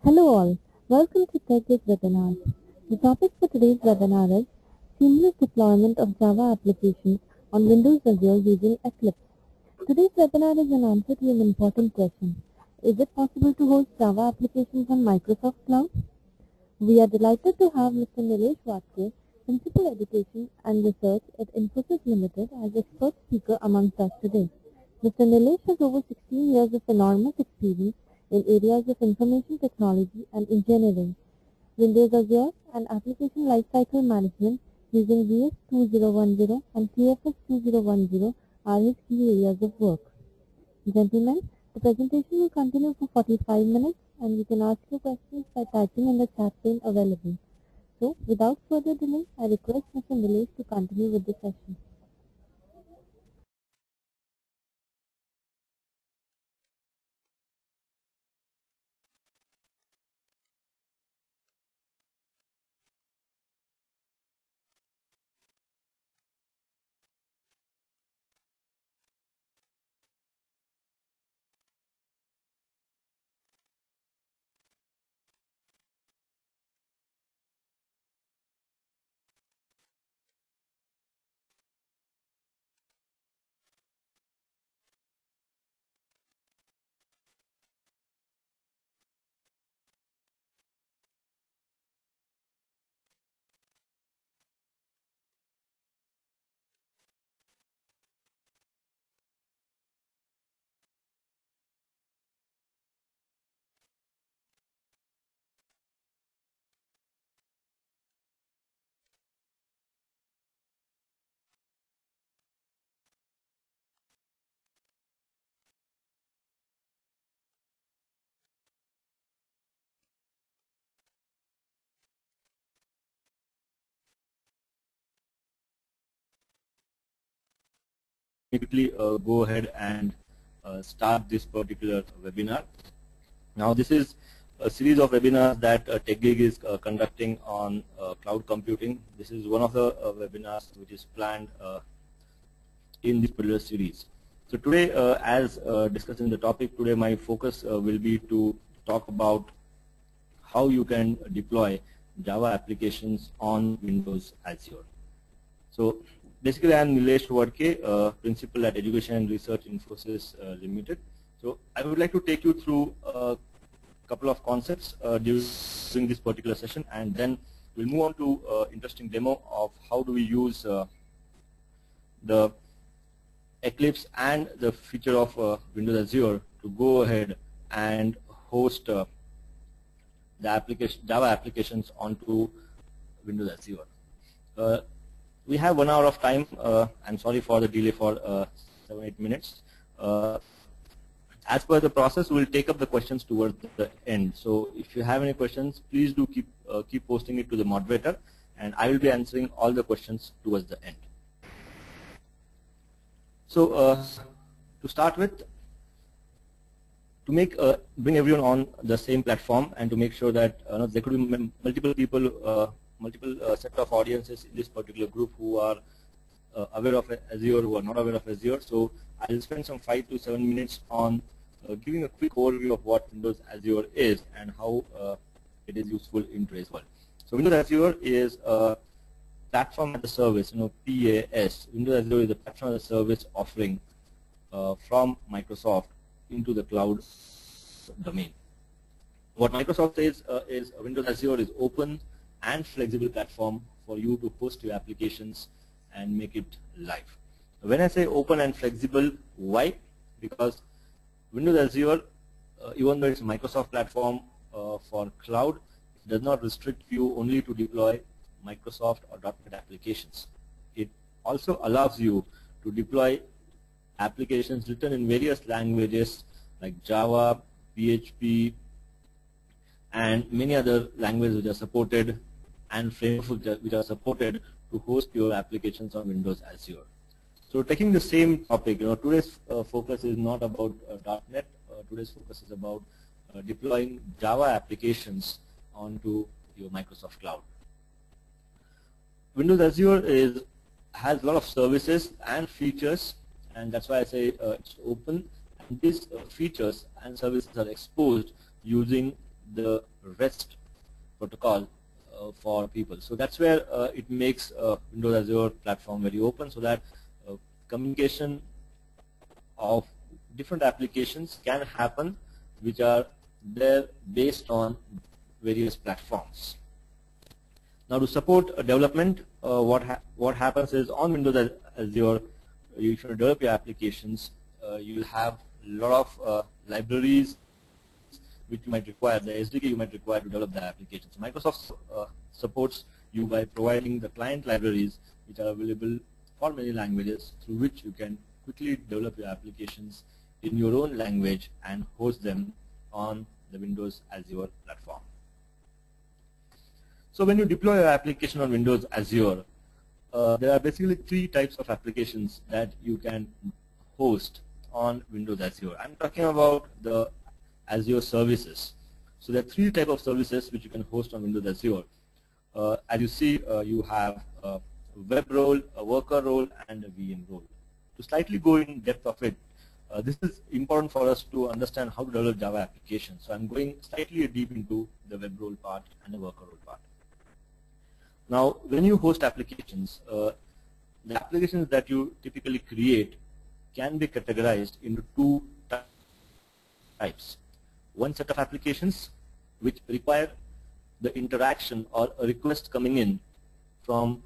Hello all, welcome to TechGig webinar. The topic for today's webinar is seamless deployment of Java applications on Windows Azure using Eclipse. Today's webinar is an answer to an important question. Is it possible to host Java applications on Microsoft Cloud? We are delighted to have Mr. Nilesh Watke, Principal Education and Research at Infosys Limited as expert speaker amongst us today. Mr. Nilesh has over 16 years of enormous experience in areas of information technology and engineering, Windows Azure and application lifecycle management using VS 2010 and TFS 2010 are his key areas of work. Gentlemen, the presentation will continue for 45 minutes and you can ask your questions by typing in the chat pane available. So, without further delay, I request Mr. Nilesh to continue with the session. Quickly go ahead and start this particular webinar. Now this is a series of webinars that TechGig is conducting on cloud computing. This is one of the webinars which is planned in this particular series. So today, as discussed in the topic, today my focus will be to talk about how you can deploy Java applications on Windows Azure. So basically, I am Nilesh Watke, Principal at Education and Research Infosys Limited. So I would like to take you through a couple of concepts during this particular session, and then we'll move on to interesting demo of how do we use the Eclipse and the feature of Windows Azure to go ahead and host the Java applications onto Windows Azure. We have 1 hour of time. I'm sorry for the delay for 7-8 minutes. As per the process, we'll take up the questions towards the end. So if you have any questions, please do keep posting it to the moderator, and I will be answering all the questions towards the end. So to start with, to bring everyone on the same platform and to make sure that there could be multiple people, multiple set of audiences in this particular group who are aware of Azure, who are not aware of Azure. So I'll spend some 5 to 7 minutes on giving a quick overview of what Windows Azure is and how it is useful in today's world. So Windows Azure is a platform as a service, PaaS. Windows Azure is a platform as a service offering from Microsoft into the cloud domain. What Microsoft says is Windows Azure is open and flexible platform for you to host your applications and make it live. When I say open and flexible, why? Because Windows Azure, even though it's a Microsoft platform for cloud, it does not restrict you only to deploy Microsoft or .NET applications. It also allows you to deploy applications written in various languages like Java, PHP, and many other languages which are supported and frameworks which are supported to host your applications on Windows Azure. So taking the same topic, today's focus is not about .NET. Today's focus is about deploying Java applications onto your Microsoft Cloud. Windows Azure has a lot of services and features, and that's why I say it's open. And these features and services are exposed using the REST protocol for people. So that's where it makes Windows Azure platform very open, so that communication of different applications can happen which are there based on various platforms. Now, to support development, what happens is on Windows Azure, you should develop your applications. You will have a lot of libraries which you might require, the SDK you might require to develop the applications. Microsoft supports you by providing the client libraries which are available for many languages, through which you can quickly develop your applications in your own language and host them on the Windows Azure platform. So when you deploy your application on Windows Azure, there are basically three types of applications that you can host on Windows Azure. I'm talking about the Azure services. So there are three types of services which you can host on Windows Azure. As you see, you have a web role, a worker role, and a VM role. To slightly go in depth of it, this is important for us to understand how to develop Java applications. So I'm going slightly deep into the web role part and the worker role part. Now, when you host applications, the applications that you typically create can be categorized into two types. One set of applications which require the interaction or a request coming in from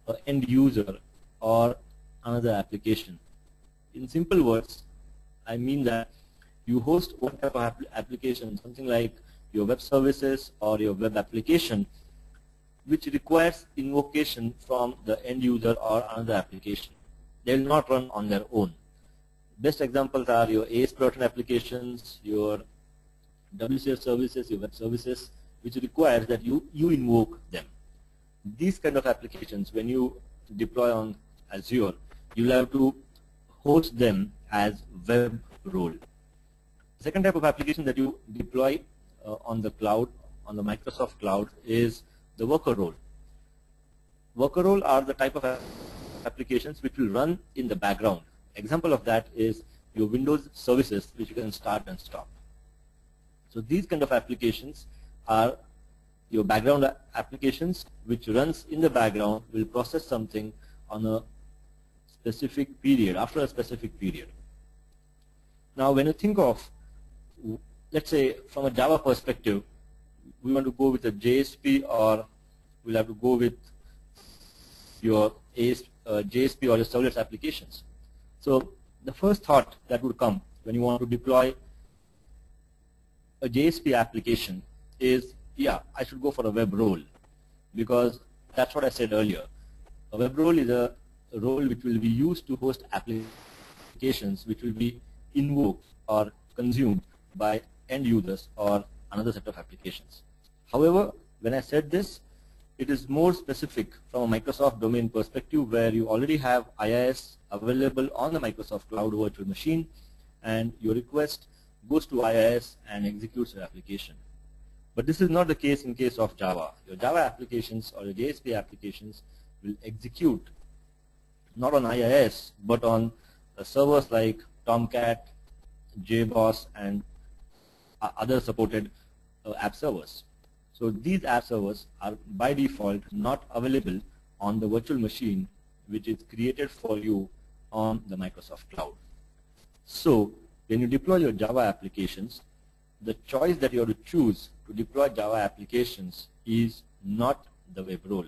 an end user or another application. In simple words, I mean that you host one type of application, something like your web services or your web application, which requires invocation from the end user or another application. They will not run on their own. Best examples are your AS.NET applications, your WCF services, your web services, which requires that you invoke them. These kind of applications, when you deploy on Azure, you'll have to host them as web role. The second type of application that you deploy on the cloud, on the Microsoft cloud, is the worker role. Worker role are the type of applications which will run in the background. Example of that is your Windows services, which you can start and stop. So these kind of applications are your background applications which runs in the background, will process something on a specific period, after a specific period. Now when you think of, let's say from a Java perspective, we want to go with a JSP, or we'll have to go with your JSP or your serverless applications. So the first thought that would come when you want to deploy a JSP application is, yeah, I should go for a web role, because that's what I said earlier. A web role is a role which will be used to host applications which will be invoked or consumed by end users or another set of applications. However, when I said this, it is more specific from a Microsoft domain perspective, where you already have IIS available on the Microsoft Cloud Virtual Machine, and your request goes to IIS and executes your application. But this is not the case in case of Java. Your Java applications or your JSP applications will execute not on IIS, but on servers like Tomcat, JBoss, and other supported app servers. So these app servers are by default not available on the virtual machine which is created for you on the Microsoft Cloud. So when you deploy your Java applications, the choice that you have to choose to deploy Java applications is not the web role.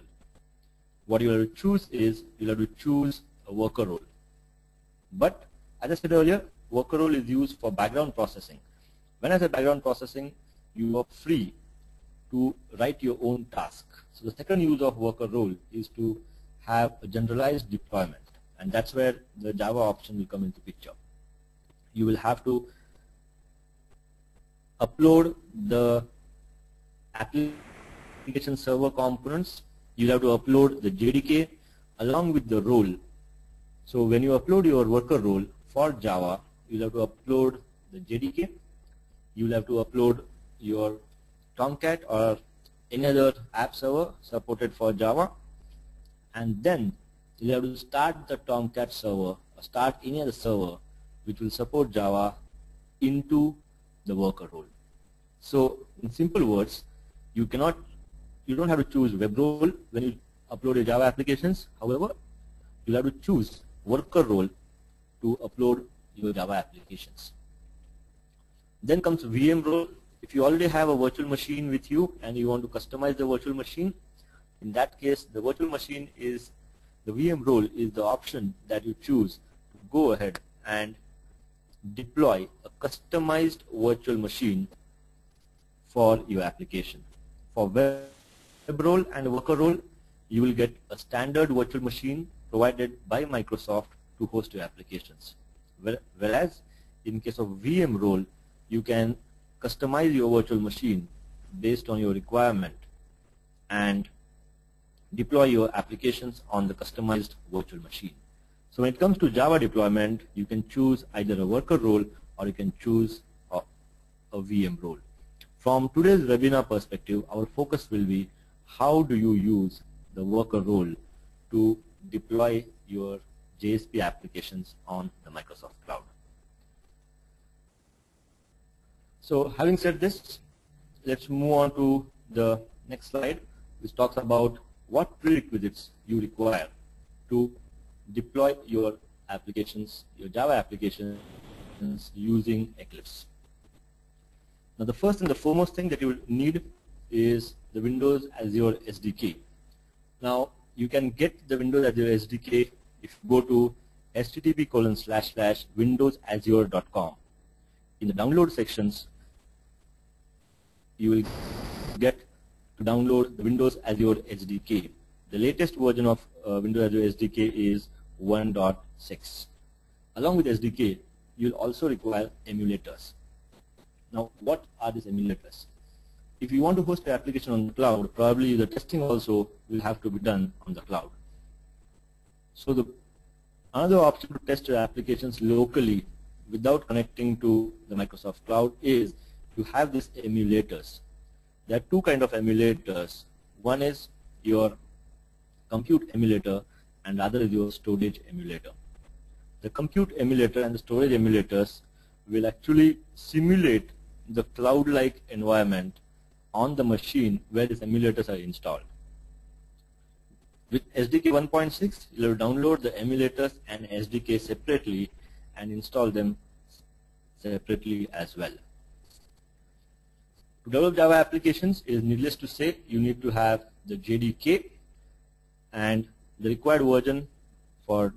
What you have to choose is, you have to choose a worker role. But as I said earlier, worker role is used for background processing. When I say background processing, you are free to write your own task. So the second use of worker role is to have a generalized deployment, and that's where the Java option will come into picture. You will have to upload the application server components. You'll have to upload the JDK along with the role. So when you upload your worker role for Java, you'll have to upload the JDK. You'll have to upload your Tomcat or any other app server supported for Java, and then you'll have to start the Tomcat server or start any other server which will support Java into the worker role. So in simple words, you don't have to choose web role when you upload your Java applications. However, you'll have to choose worker role to upload your Java applications. Then comes VM role. If you already have a virtual machine with you and you want to customize the virtual machine, in that case, the VM role is the option that you choose to go ahead and deploy a customized virtual machine for your application. For web role and worker role, you will get a standard virtual machine provided by Microsoft to host your applications. Whereas in case of VM role, you can customize your virtual machine based on your requirement and deploy your applications on the customized virtual machine. So when it comes to Java deployment, you can choose either a worker role or you can choose a VM role. From today's webinar perspective, our focus will be how do you use the worker role to deploy your JSP applications on the Microsoft Cloud. So having said this, let's move on to the next slide, which talks about what prerequisites you require to deploy your applications, your Java applications using Eclipse. Now the first and the foremost thing that you will need is the Windows Azure SDK. Now you can get the Windows Azure SDK if you go to http://windowsazure.com. In the download sections, you will get to download the Windows Azure SDK. The latest version of Windows Azure SDK is 1.6. Along with SDK, you will also require emulators. Now, what are these emulators? If you want to host your application on the cloud, probably the testing also will have to be done on the cloud. So another option to test your applications locally without connecting to the Microsoft Cloud is to have these emulators. There are two kinds of emulators. One is your compute emulator and the other is your storage emulator. The compute emulator and the storage emulators will actually simulate the cloud-like environment on the machine where these emulators are installed. With SDK 1.6, you will download the emulators and SDK separately and install them separately as well. To develop Java applications, it is needless to say you need to have the JDK, and the required version for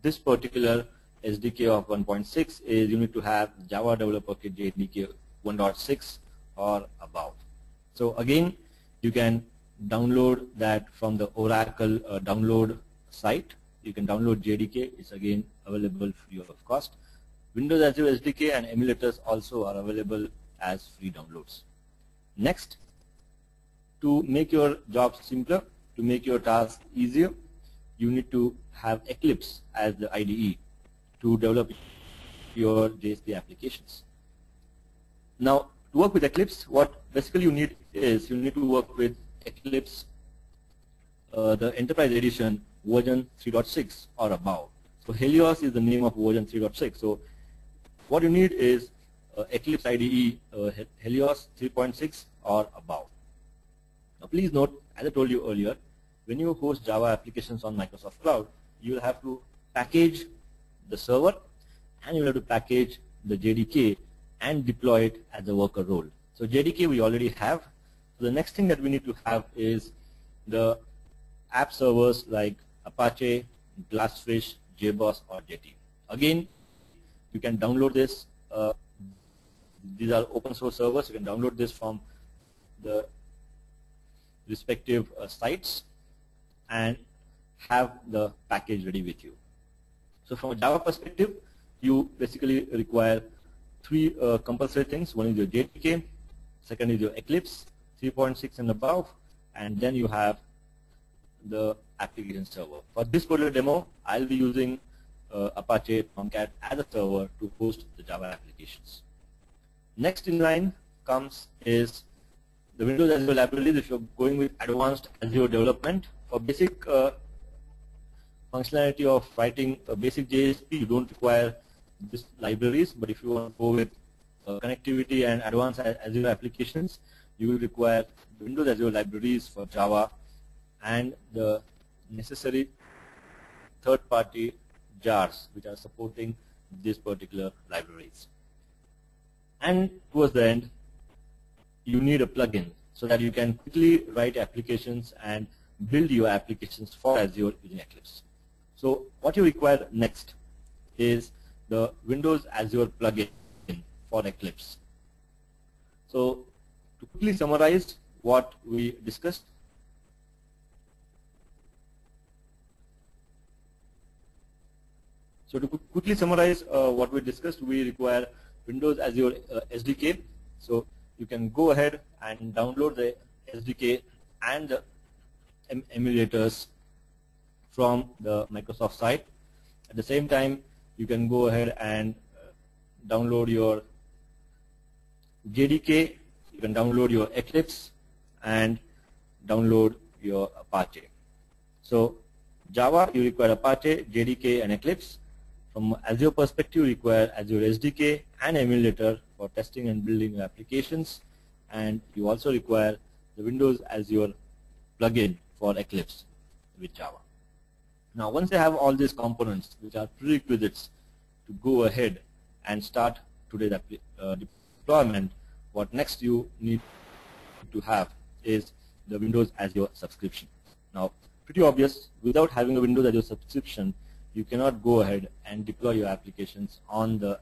this particular SDK of 1.6 is you need to have Java Developer Kit JDK 1.6 or above. So again, you can download that from the Oracle download site. You can download JDK. It's again available free of cost. Windows Azure SDK and emulators also are available as free downloads. Next, to make your job simpler, to make your task easier, you need to have Eclipse as the IDE to develop your JSP applications. Now, to work with Eclipse, what basically you need is you need to work with Eclipse, the Enterprise Edition version 3.6 or above. So Helios is the name of version 3.6. So what you need is Eclipse IDE Helios 3.6 or above. Now please note, as I told you earlier, when you host Java applications on Microsoft Cloud, you will have to package the server and you will have to package the JDK and deploy it as a worker role. So JDK we already have. So the next thing that we need to have is the app servers like Apache, Glassfish, JBoss or Jetty. Again, you can download this. These are open source servers. You can download this from the respective sites and have the package ready with you. So from a Java perspective, you basically require three compulsory things. One is your JDK, second is your Eclipse 3.6 and above, and then you have the application server. For this particular demo, I'll be using Apache Tomcat as a server to host the Java applications. Next in line comes is the Windows Azure libraries. If you're going with advanced Azure development, for basic functionality of writing a basic JSP, you don't require these libraries. But if you want to go with connectivity and advanced Azure applications, you will require Windows Azure libraries for Java and the necessary third-party jars which are supporting these particular libraries. And towards the end, you need a plugin so that you can quickly write applications and build your applications for Azure using Eclipse. So what you require next is the Windows Azure plugin for Eclipse. So to quickly summarize what we discussed, we require Windows Azure SDK. So you can go ahead and download the SDK and the emulators from the Microsoft site. At the same time, you can go ahead and download your JDK, you can download your Eclipse, and download your Apache. So Java, you require Apache, JDK, and Eclipse. From Azure perspective, you require Azure SDK and Emulator for testing and building your applications, and you also require the Windows Azure plugin for Eclipse with Java. Now, once you have all these components, which are prerequisites to go ahead and start today's deployment, what next you need to have is the Windows Azure subscription. Now, pretty obvious, without having a Windows Azure subscription, you cannot go ahead and deploy your applications on the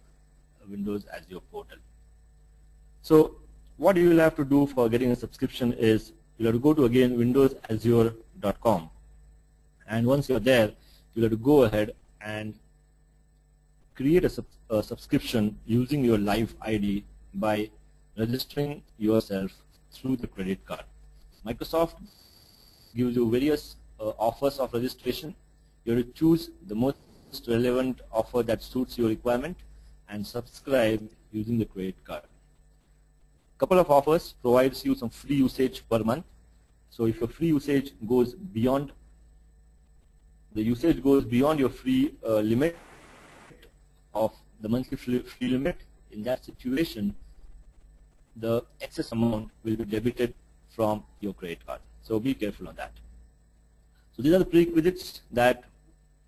Windows Azure portal. So what you will have to do for getting a subscription is you'll have to go to again windowsazure.com, and once you're there, you'll have to go ahead and create a subscription using your live ID by registering yourself through the credit card. Microsoft gives you various offers of registration. You have to choose the most relevant offer that suits your requirement and subscribe using the credit card. Couple of offers provides you some free usage per month. So if your free usage goes beyond, your free limit of the monthly free limit, in that situation, the excess amount will be debited from your credit card. So be careful on that. So these are the prerequisites that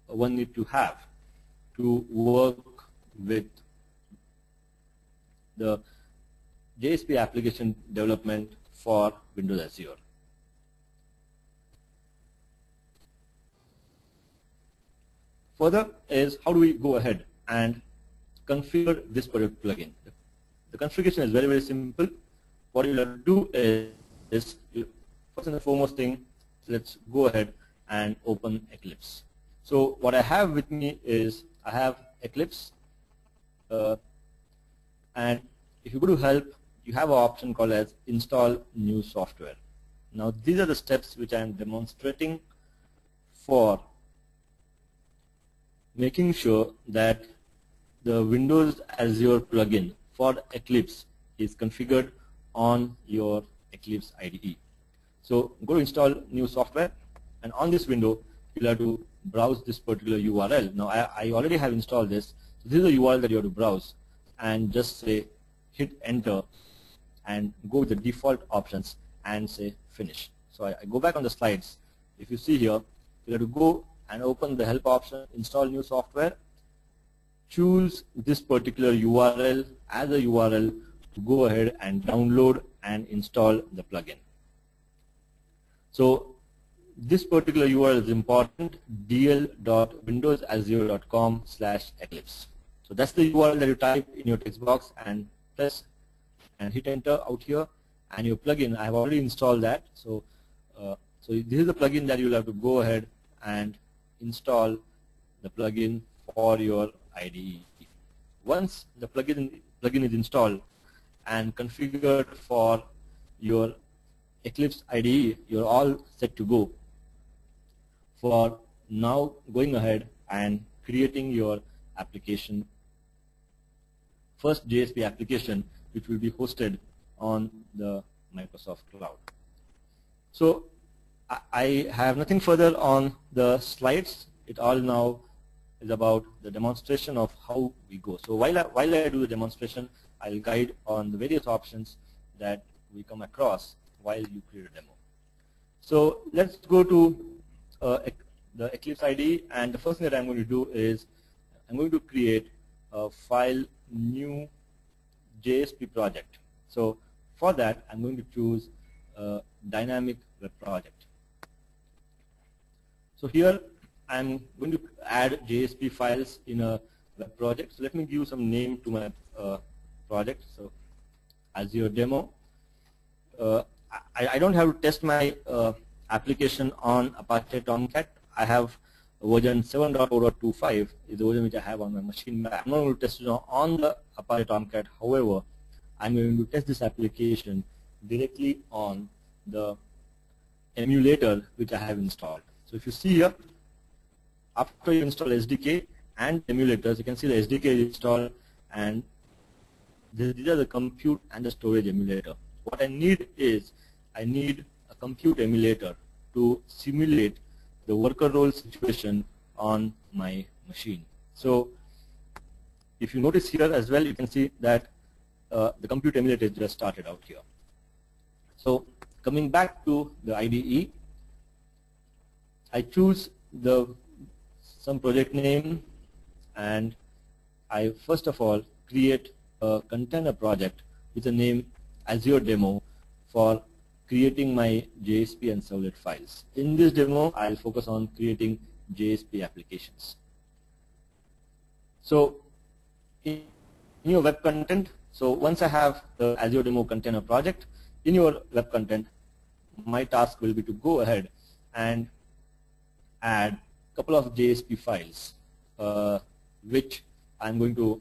one need to have to work with the JSP application development for Windows Azure. Further is how do we go ahead and configure this particular plugin. The configuration is very, very simple. What you'll have to do is first and foremost thing, let's go ahead and open Eclipse. So what I have with me is I have Eclipse, and if you go to help, you have an option called as install new software. Now these are the steps which I am demonstrating for making sure that the Windows Azure plugin for Eclipse is configured on your Eclipse IDE. So go to install new software, and on this window you'll have to browse this particular URL. Now I already have installed this. So this is the URL that you have to browse, and just say hit enter and go with the default options and say finish. So I go back on the slides. If you see here, you have to go and open the help option, install new software, choose this particular URL as a URL to go ahead and download and install the plugin. So this particular URL is important, dl.windowsazure.com/eclipse. So that's the URL that you type in your text box and press and hit enter out here, and your plugin, I have already installed that. So so this is the plugin that you'll have to go ahead and install the plugin for your IDE. Once the plugin is installed and configured for your Eclipse IDE, you're all set to go for now going ahead and creating your application, first JSP application, which will be hosted on the Microsoft Cloud. So I have nothing further on the slides. It all now is about the demonstration of how we go. So while I do the demonstration, I'll guide on the various options that we come across while you create a demo. So let's go to the Eclipse IDE, and the first thing that I'm going to do is I'm going to create a file new JSP project. So for that, I'm going to choose a dynamic web project. So here I'm going to add JSP files in a web project. So let me give some name to my project. So Azure demo. I don't have to test my application on Apache Tomcat. I have version 7.0.25 is the version which I have on my machine. I'm not going to test it on the Apache Tomcat. However, I'm going to test this application directly on the emulator which I have installed. So if you see here, after you install SDK and emulators, you can see the SDK is installed, and these are the compute and the storage emulator. What I need is I need a compute emulator to simulate the worker role situation on my machine. So if you notice here as well, you can see that the compute emulator just started out here. So coming back to the IDE, I choose some project name, and I first of all create a container project with the name Azure demo for creating my JSP and servlet files. In this demo, I'll focus on creating JSP applications. So in your web content, so once I have the Azure demo container project, in your web content, my task will be to go ahead and add a couple of JSP files, which I'm going to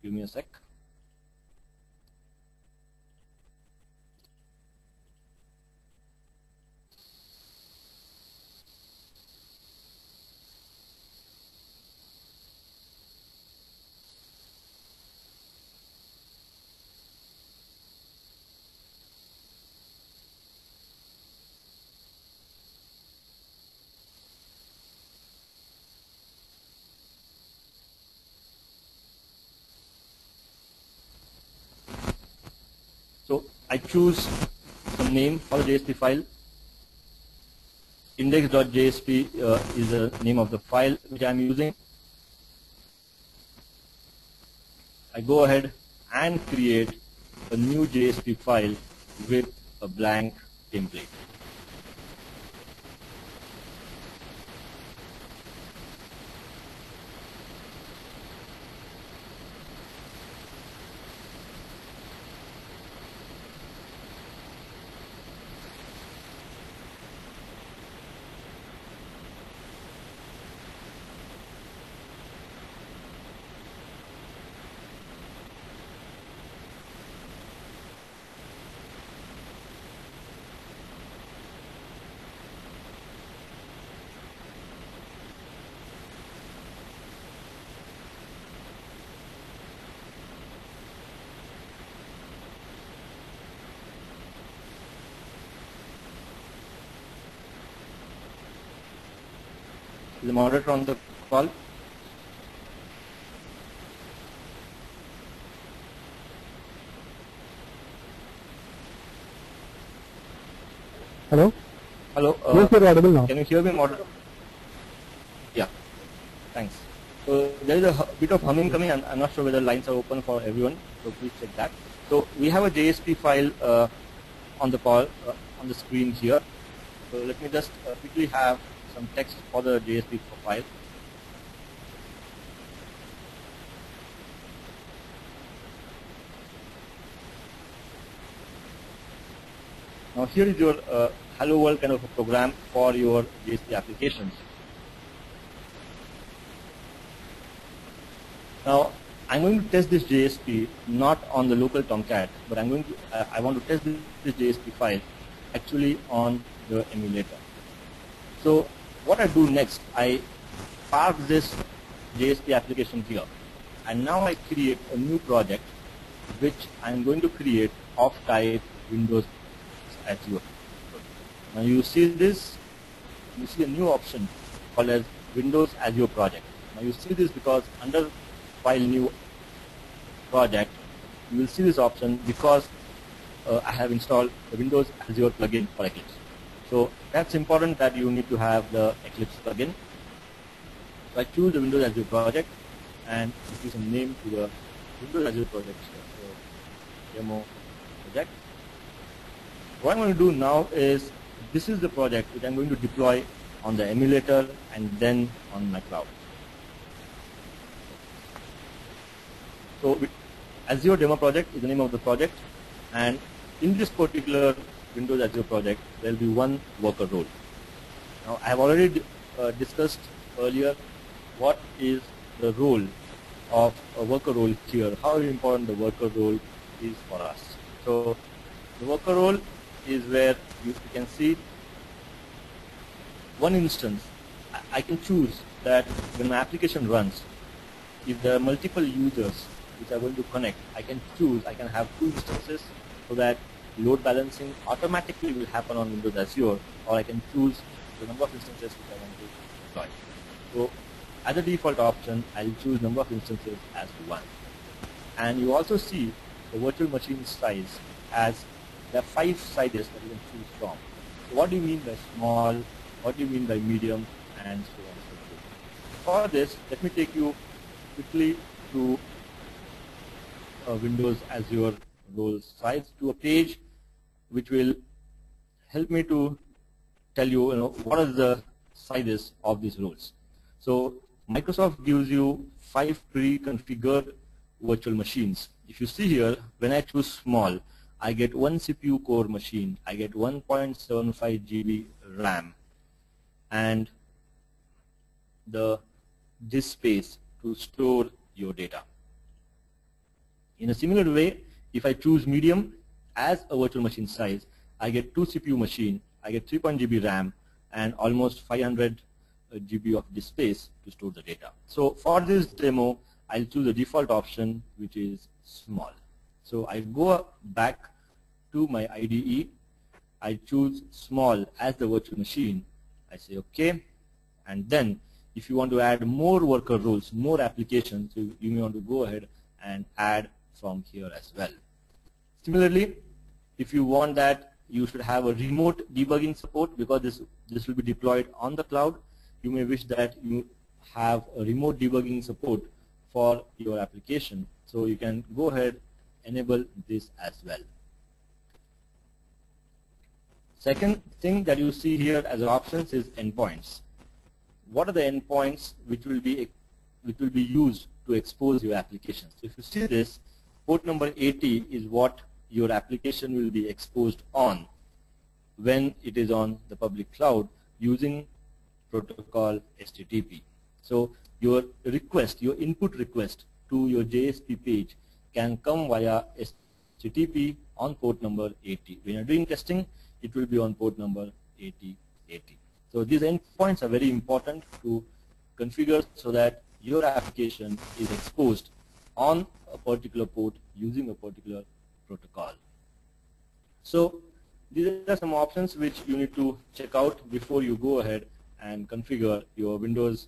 give me a sec. So I choose some name for the JSP file. Index.jsp is the name of the file which I'm using. I go ahead and create a new JSP file with a blank template. The moderator on the call. Hello? Hello. Yes, you're audible now. Can you hear me, moderator? Yeah. Thanks. So there is a bit of humming coming. I'm not sure whether lines are open for everyone, so please check that. So we have a JSP file on the call on the screen here. So let me just quickly have some text for the JSP file. Now here is your hello world kind of a program for your JSP applications. Now I'm going to test this JSP not on the local Tomcat, but I want to test this JSP file actually on the emulator. So what I do next, I park this JSP application here, and now I create a new project which I'm going to create of type Windows Azure. Now you see this, you see a new option called as Windows Azure project. Now you see this because under File New Project, you will see this option because I have installed the Windows Azure plugin for Eclipse. So that's important that you need to have the Eclipse plugin. So I choose the Windows Azure project and give some name to the Windows Azure project, so demo project. What I'm going to do now is, this is the project which I'm going to deploy on the emulator and then on my cloud. So Azure demo project is the name of the project, and in this particular Windows Azure project there will be one worker role. Now I have already discussed earlier what is the role of a worker role here, how important the worker role is for us. So the worker role is where you can see one instance. I can choose that when my application runs, if there are multiple users which are going to connect, I can choose, I can have two instances so that load balancing automatically will happen on Windows Azure, or I can choose the number of instances which I want to deploy. So as a default option, I'll choose number of instances as 1. And you also see the virtual machine size as there are 5 sizes that you can choose from. So what do you mean by small, what do you mean by medium, and so on and so forth. For this, let me take you quickly to Windows Azure role size, to a page which will help me to tell you, what are the sizes of these roles. So Microsoft gives you 5 pre-configured virtual machines. If you see here, when I choose small, I get 1 CPU core machine, I get 1.75 GB RAM, and the disk space to store your data. In a similar way, if I choose medium as a virtual machine size, I get 2 CPU machine, I get 3.0 GB RAM, and almost 500 GB of disk space to store the data. So for this demo, I'll choose the default option, which is small. So I go back to my IDE, I choose small as the virtual machine, I say OK, and then if you want to add more worker roles, more applications, you may want to go ahead and add from here as well. Similarly, if you want that you should have a remote debugging support, because this will be deployed on the cloud, you may wish that you have a remote debugging support for your application. So you can go ahead, enable this as well. Second thing that you see here as options is endpoints. What are the endpoints which will be used to expose your application? So if you see this, port number 80 is what your application will be exposed on when it is on the public cloud using protocol HTTP. So your request, your input request to your JSP page can come via HTTP on port number 80. When you're doing testing, it will be on port number 8080. So these endpoints are very important to configure so that your application is exposed on a particular port using a particular protocol. So these are some options which you need to check out before you go ahead and configure your Windows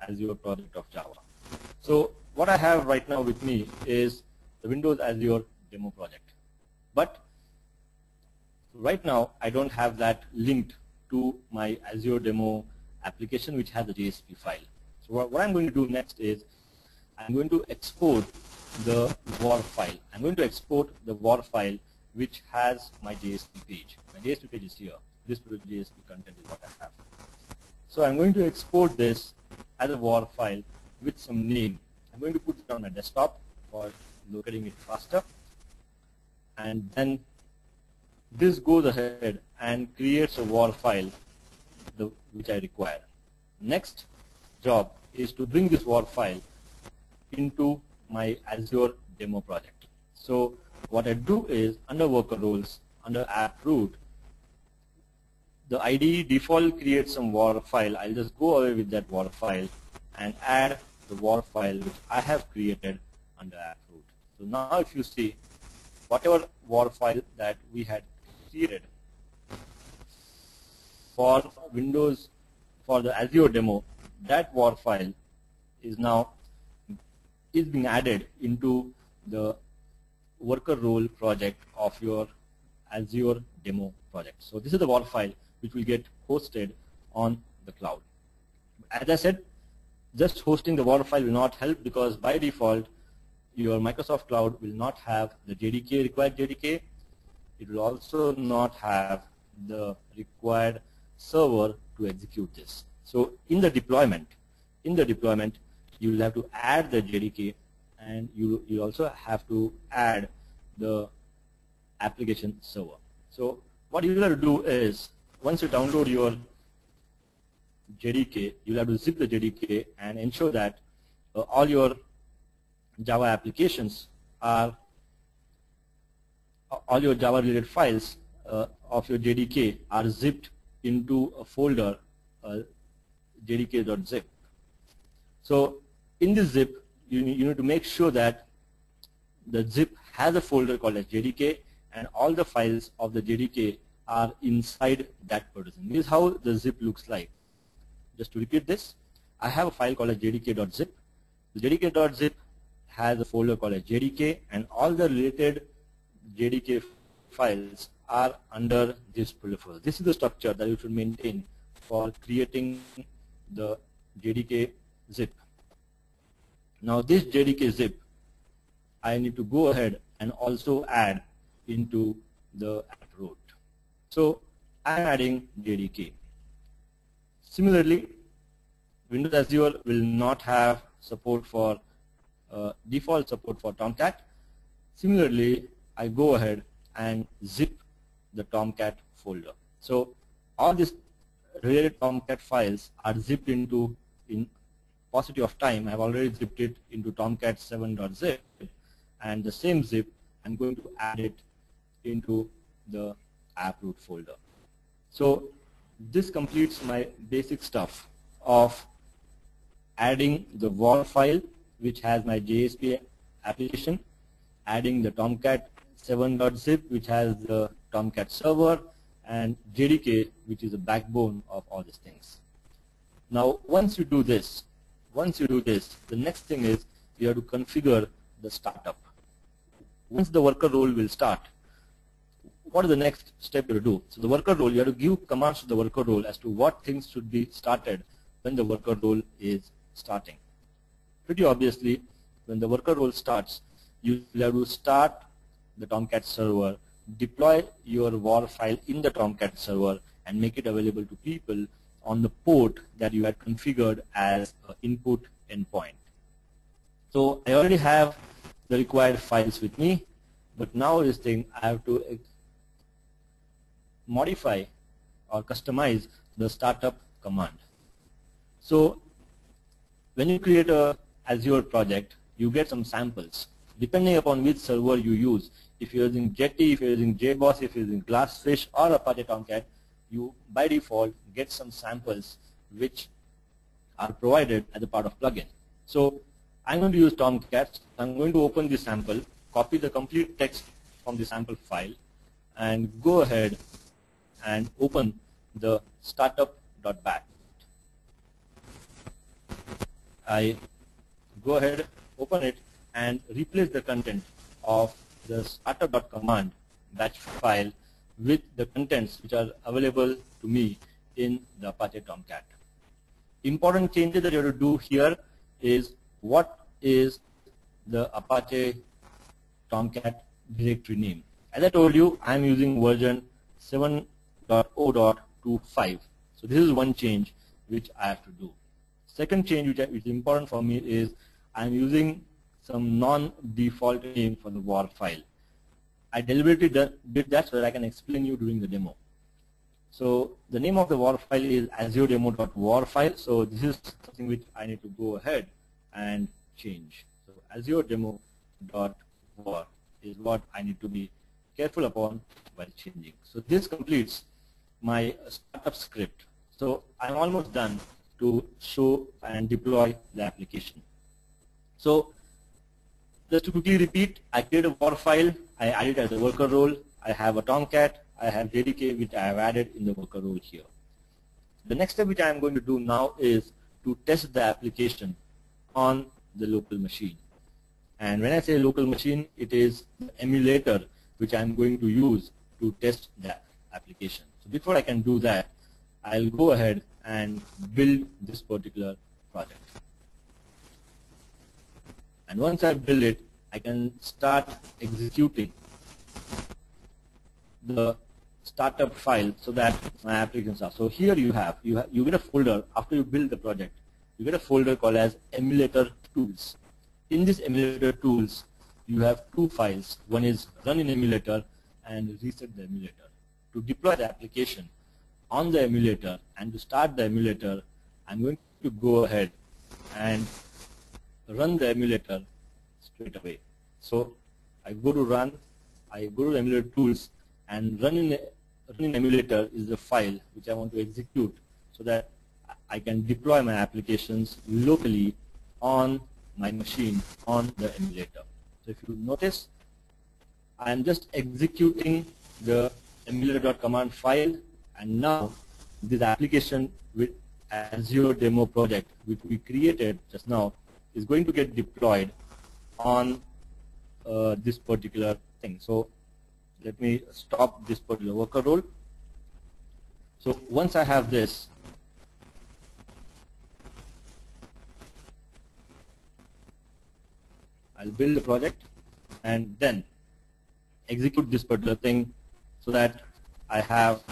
Azure project of Java. So what I have right now with me is the Windows Azure demo project. But right now I don't have that linked to my Azure demo application which has a JSP file. So what I'm going to do next is I'm going to export the WAR file. I'm going to export the WAR file which has my JSP page. My JSP page is here. This JSP content is what I have. So I'm going to export this as a WAR file with some name. I'm going to put it on my desktop for locating it faster. And then this goes ahead and creates a WAR file which I require. Next job is to bring this WAR file into my Azure demo project. So what I do is under worker roles, under app root, the IDE default creates some WAR file. I'll just go away with that WAR file and add the WAR file which I have created under app root. So now if you see, whatever WAR file that we had created for Windows, for the Azure demo, that WAR file is now being added into the worker role project of your Azure demo project. So this is the WAR file which will get hosted on the cloud. As I said, just hosting the WAR file will not help, because by default your Microsoft Cloud will not have the JDK, required JDK. It will also not have the required server to execute this. So in the deployment, you will have to add the JDK, and you also have to add the application server. So what you will have to do is, once you download your JDK, you'll have to zip the JDK and ensure that all your Java applications are, all your Java related files of your JDK are zipped into a folder jdk.zip. So in this zip, you need to make sure that the zip has a folder called as JDK, and all the files of the JDK are inside that partition. This is how the zip looks like. Just to repeat this, I have a file called as jdk.zip. The jdk.zip has a folder called as JDK, and all the related JDK files are under this folder. This is the structure that you should maintain for creating the JDK zip. Now this JDK zip, I need to go ahead and also add into the root. So I am adding JDK. Similarly, Windows Azure will not have support for default support for Tomcat. Similarly, I go ahead and zip the Tomcat folder. So all these related Tomcat files are zipped into, in paucity of time, I have already zipped it into tomcat7.zip, and the same zip I'm going to add it into the app root folder. So this completes my basic stuff of adding the WAR file, which has my JSP application, adding the tomcat7.zip, which has the Tomcat server, and JDK, which is the backbone of all these things. Now once you do this, the next thing is you have to configure the startup. Once the worker role will start, what is the next step you have to do? So the worker role, you have to give commands to the worker role as to what things should be started when the worker role is starting. Pretty obviously, when the worker role starts, you will have to start the Tomcat server, deploy your WAR file in the Tomcat server, and make it available to people on the port that you had configured as an input endpoint. So I already have the required files with me, but now this thing I have to modify or customize the startup command. So when you create a Azure project, you get some samples. Depending upon which server you use, if you're using Jetty, if you're using JBoss, if you're using Glassfish or Apache Tomcat, you by default get some samples which are provided as a part of plugin. So I'm going to use Tomcat. I'm going to open the sample, copy the complete text from the sample file, and go ahead and open the startup.bat. I go ahead, open it, and replace the content of the startup.command batch file with the contents which are available to me in the Apache Tomcat. Important changes that you have to do here is what is the Apache Tomcat directory name. As I told you, I am using version 7.0.25. So this is one change which I have to do. Second change which is important for me is I am using some non-default name for the WAR file. I deliberately did that so that I can explain you during the demo. So the name of the WAR file is azure-demo.war file. So this is something which I need to go ahead and change. So azure-demo.war is what I need to be careful upon while changing. So this completes my startup script. So I'm almost done to show and deploy the application. So just to quickly repeat, I create a WAR file, I add it as a worker role, I have a Tomcat, I have JDK which I have added in the worker role here. The next step which I am going to do now is to test the application on the local machine. And when I say local machine, it is the emulator which I am going to use to test that application. So before I can do that, I'll go ahead and build this particular project. And once I build it, I can start executing the startup file so that my applications are. So here you get a folder after you build the project. You get a folder called as Emulator Tools. In this Emulator Tools, you have two files. One is run in emulator and reset the emulator. To deploy the application on the emulator and to start the emulator, I'm going to go ahead and run the emulator straight away. So I go to run, I go to the emulator tools, and run in emulator is the file which I want to execute so that I can deploy my applications locally on my machine on the emulator. So if you notice, I am just executing the emulator.command file, and now this application with Azure demo project which we created just now is going to get deployed on this particular thing. So let me stop this particular worker role. So once I have this, I'll build the project and then execute this particular thing so that I have,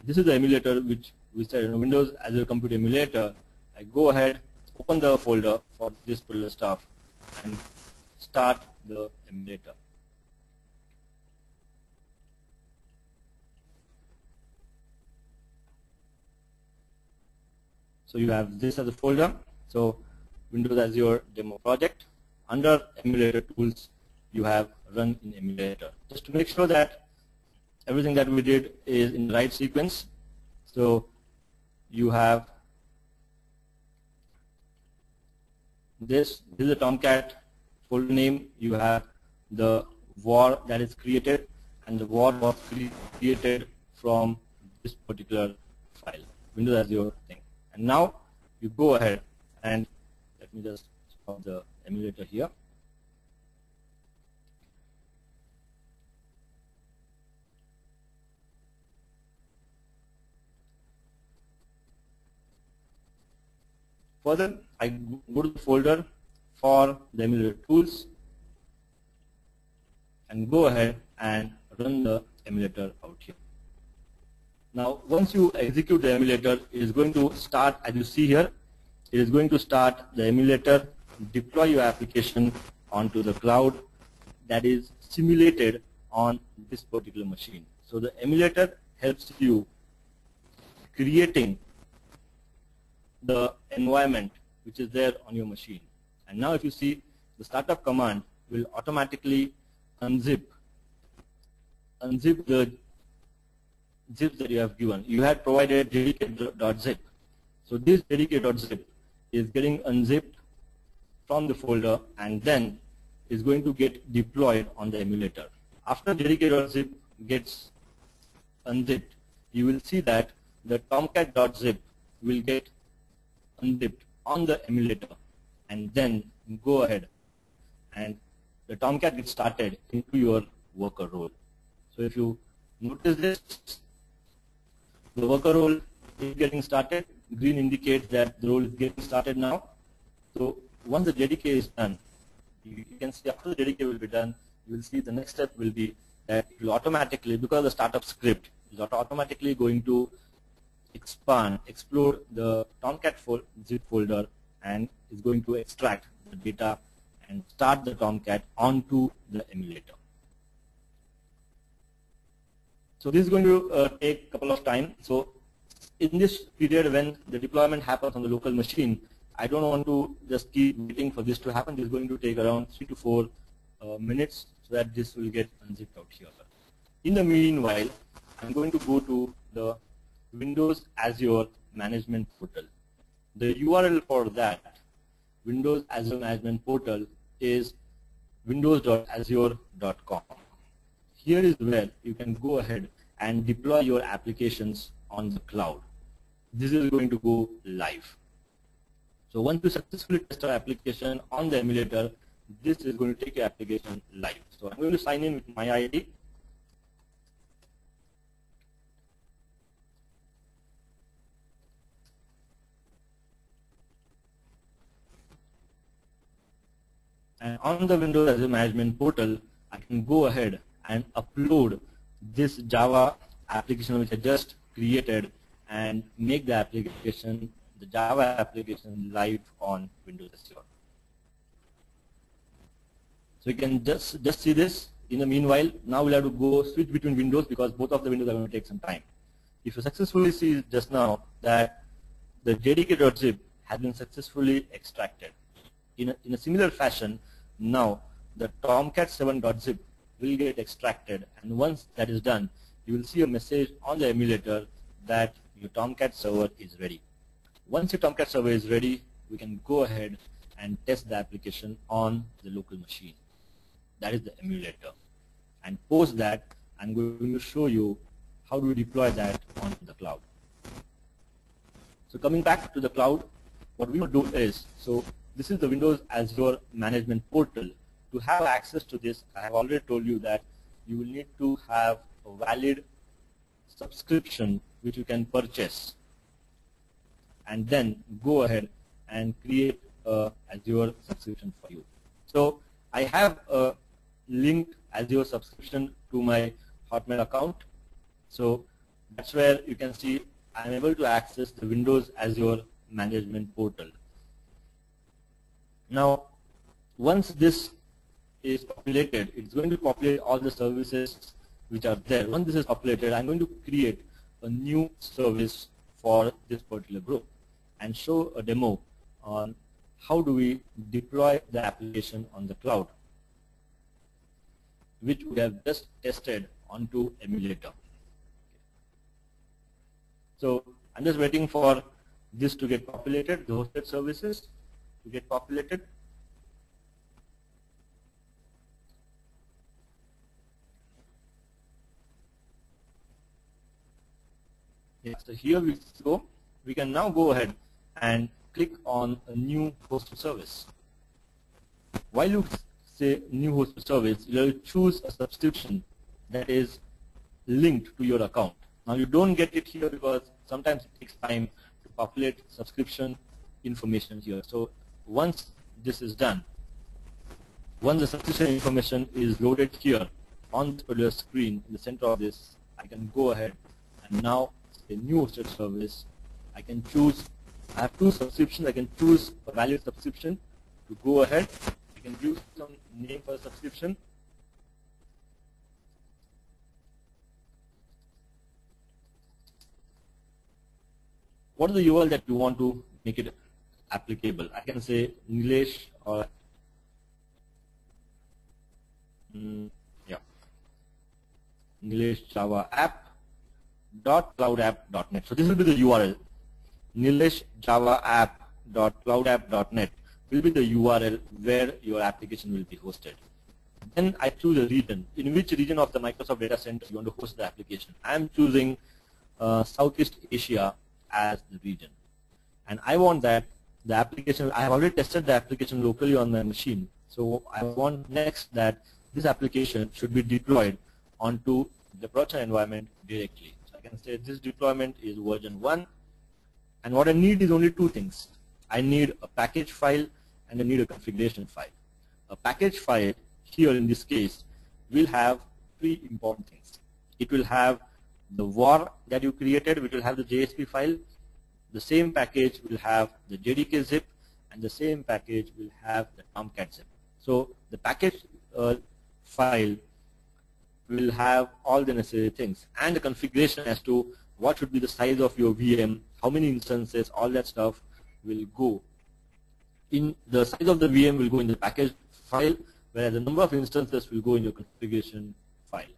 this is the emulator which we said in Windows Azure Compute Emulator. I go ahead, open the folder for this particular stuff and start the emulator. So you have this as a folder. So Windows Azure demo project. Under emulator tools, you have run in emulator. Just to make sure that everything that we did is in the right sequence. So you have this is the Tomcat folder name. You have the war that is created, and the war was created from this particular file, Windows Azure thing. And now you go ahead and let me just stop the emulator here. Further, I go to the folder for the emulator tools and go ahead and run the emulator out here. Now, once you execute the emulator, it is going to start, as you see here, it is going to start the emulator, deploy your application onto the cloud that is simulated on this particular machine. So the emulator helps you creating the environment which is there on your machine. And now if you see, the startup command will automatically unzip the zips that you have given. You had provided jdk.zip. So this jdk.zip is getting unzipped from the folder and then is going to get deployed on the emulator. After jdk.zip gets unzipped, you will see that the tomcat.zip will get unzipped on the emulator, and then go ahead and the Tomcat gets started into your worker role. So if you notice this, the worker role is getting started. Green indicates that the role is getting started now. So once the JDK is done, you can see after the JDK will be done, you will see the next step will be that it will automatically, because the startup script is automatically going to explore the Tomcat zip folder and is going to extract the data and start the Tomcat onto the emulator. So this is going to take a couple of time. So in this period when the deployment happens on the local machine, I don't want to just keep waiting for this to happen. This is going to take around 3 to 4 minutes so that this will get unzipped out here. In the meanwhile, I'm going to go to the Windows Azure Management Portal. The URL for that Windows Azure Management Portal is windows.azure.com. Here is where you can go ahead and deploy your applications on the cloud. This is going to go live. So once you successfully test our application on the emulator, this is going to take your application live. So I'm going to sign in with my ID. And on the Windows Azure Management Portal, I can go ahead and upload this Java application which I just created and make the application, the Java application, live on Windows Azure. So you can just see this. In the meanwhile, now we'll have to go switch between windows because both of the windows are going to take some time. If you successfully see just now that the jdk.zip has been successfully extracted. In a similar fashion, now the tomcat7.zip will get extracted, and once that is done, you will see a message on the emulator that your Tomcat server is ready. Once your Tomcat server is ready, we can go ahead and test the application on the local machine. That is the emulator. And post that, I'm going to show you how do we deploy that onto the cloud. So coming back to the cloud, what we will do is, so this is the Windows Azure Management Portal. To have access to this, I have already told you that you will need to have a valid subscription which you can purchase, and then go ahead and create a Azure subscription for you. So I have a linked Azure subscription to my Hotmail account. So that's where you can see I'm able to access the Windows Azure Management Portal. Now, once this is populated, it's going to populate all the services which are there. Once this is populated, I'm going to create a new service for this particular group and show a demo on how do we deploy the application on the cloud, which we have just tested onto emulator. So I'm just waiting for this to get populated, the hosted services to get populated. Yeah, so here we go. We can now go ahead and click on a new hosted service. While you say new hosted service, you will choose a subscription that is linked to your account. Now you don't get it here because sometimes it takes time to populate subscription information here. So once this is done, once the subscription information is loaded here on this particular screen in the center of this, I can go ahead and now a new hosted service. I can choose, I have two subscriptions, I can choose a valid subscription to go ahead. I can use some name for a subscription. What is the URL that you want to make it applicable? I can say Nilesh or Nilesh Java app .cloudapp.net. So this will be the URL. Nilesh Java app.cloudapp.net will be the URL where your application will be hosted. Then I choose a region. In which region of the Microsoft data center you want to host the application? I am choosing Southeast Asia as the region. And I want that the application, I have already tested the application locally on my machine. So I want next that this application should be deployed onto the production environment directly. I can say this deployment is version 1, and what I need is only two things. I need a package file and I need a configuration file. A package file here in this case will have three important things. It will have the var that you created, which will have the JSP file. The same package will have the JDK zip, and the same package will have the Tomcat zip. So the package file will have all the necessary things, and the configuration as to what should be the size of your VM, how many instances, all that stuff will go in. The size of the VM will go in the package file, whereas the number of instances will go in your configuration file.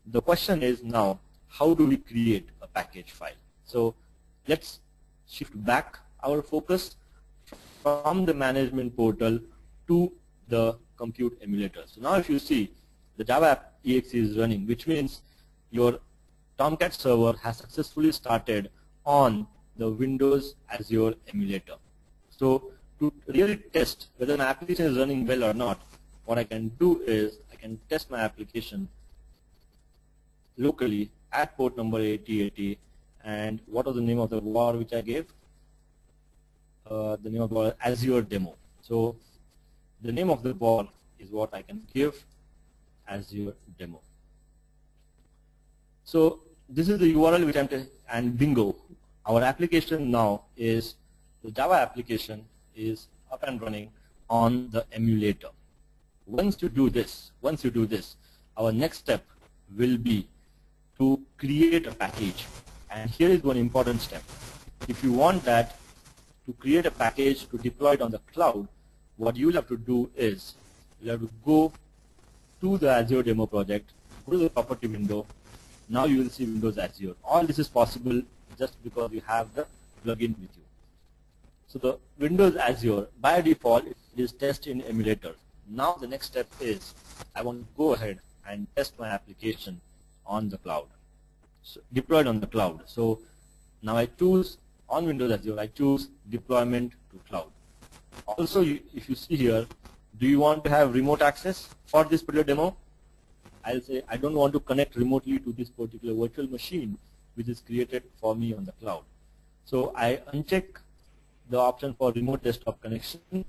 The question is now, how do we create a package file? So let's shift back our focus from the management portal to the compute emulator. So now if you see, the Java app exe is running, which means your Tomcat server has successfully started on the Windows Azure emulator. So to really test whether my application is running well or not, what I can do is I can test my application locally at port number 8080. And what was the name of the var which I gave? The name of the var Azure demo. So the name of the var is what I can give, Azure demo. So this is the URL which I'm and bingo, our application now is, the Java application is up and running on the emulator. Once you do this, our next step will be to create a package. And here is one important step. If you want that to create a package to deploy it on the cloud, what you will have to do is you have to go to the Azure demo project, go to the property window. Now you will see Windows Azure. All this is possible just because you have the plugin with you. So the Windows Azure, by default, it is test in emulator. Now the next step is I want to go ahead and test my application on the cloud, so deployed on the cloud. So now I choose on Windows Azure, I choose deployment to cloud. Also, if you see here, do you want to have remote access for this particular demo? I'll say I don't want to connect remotely to this particular virtual machine which is created for me on the cloud. So I uncheck the option for remote desktop connection.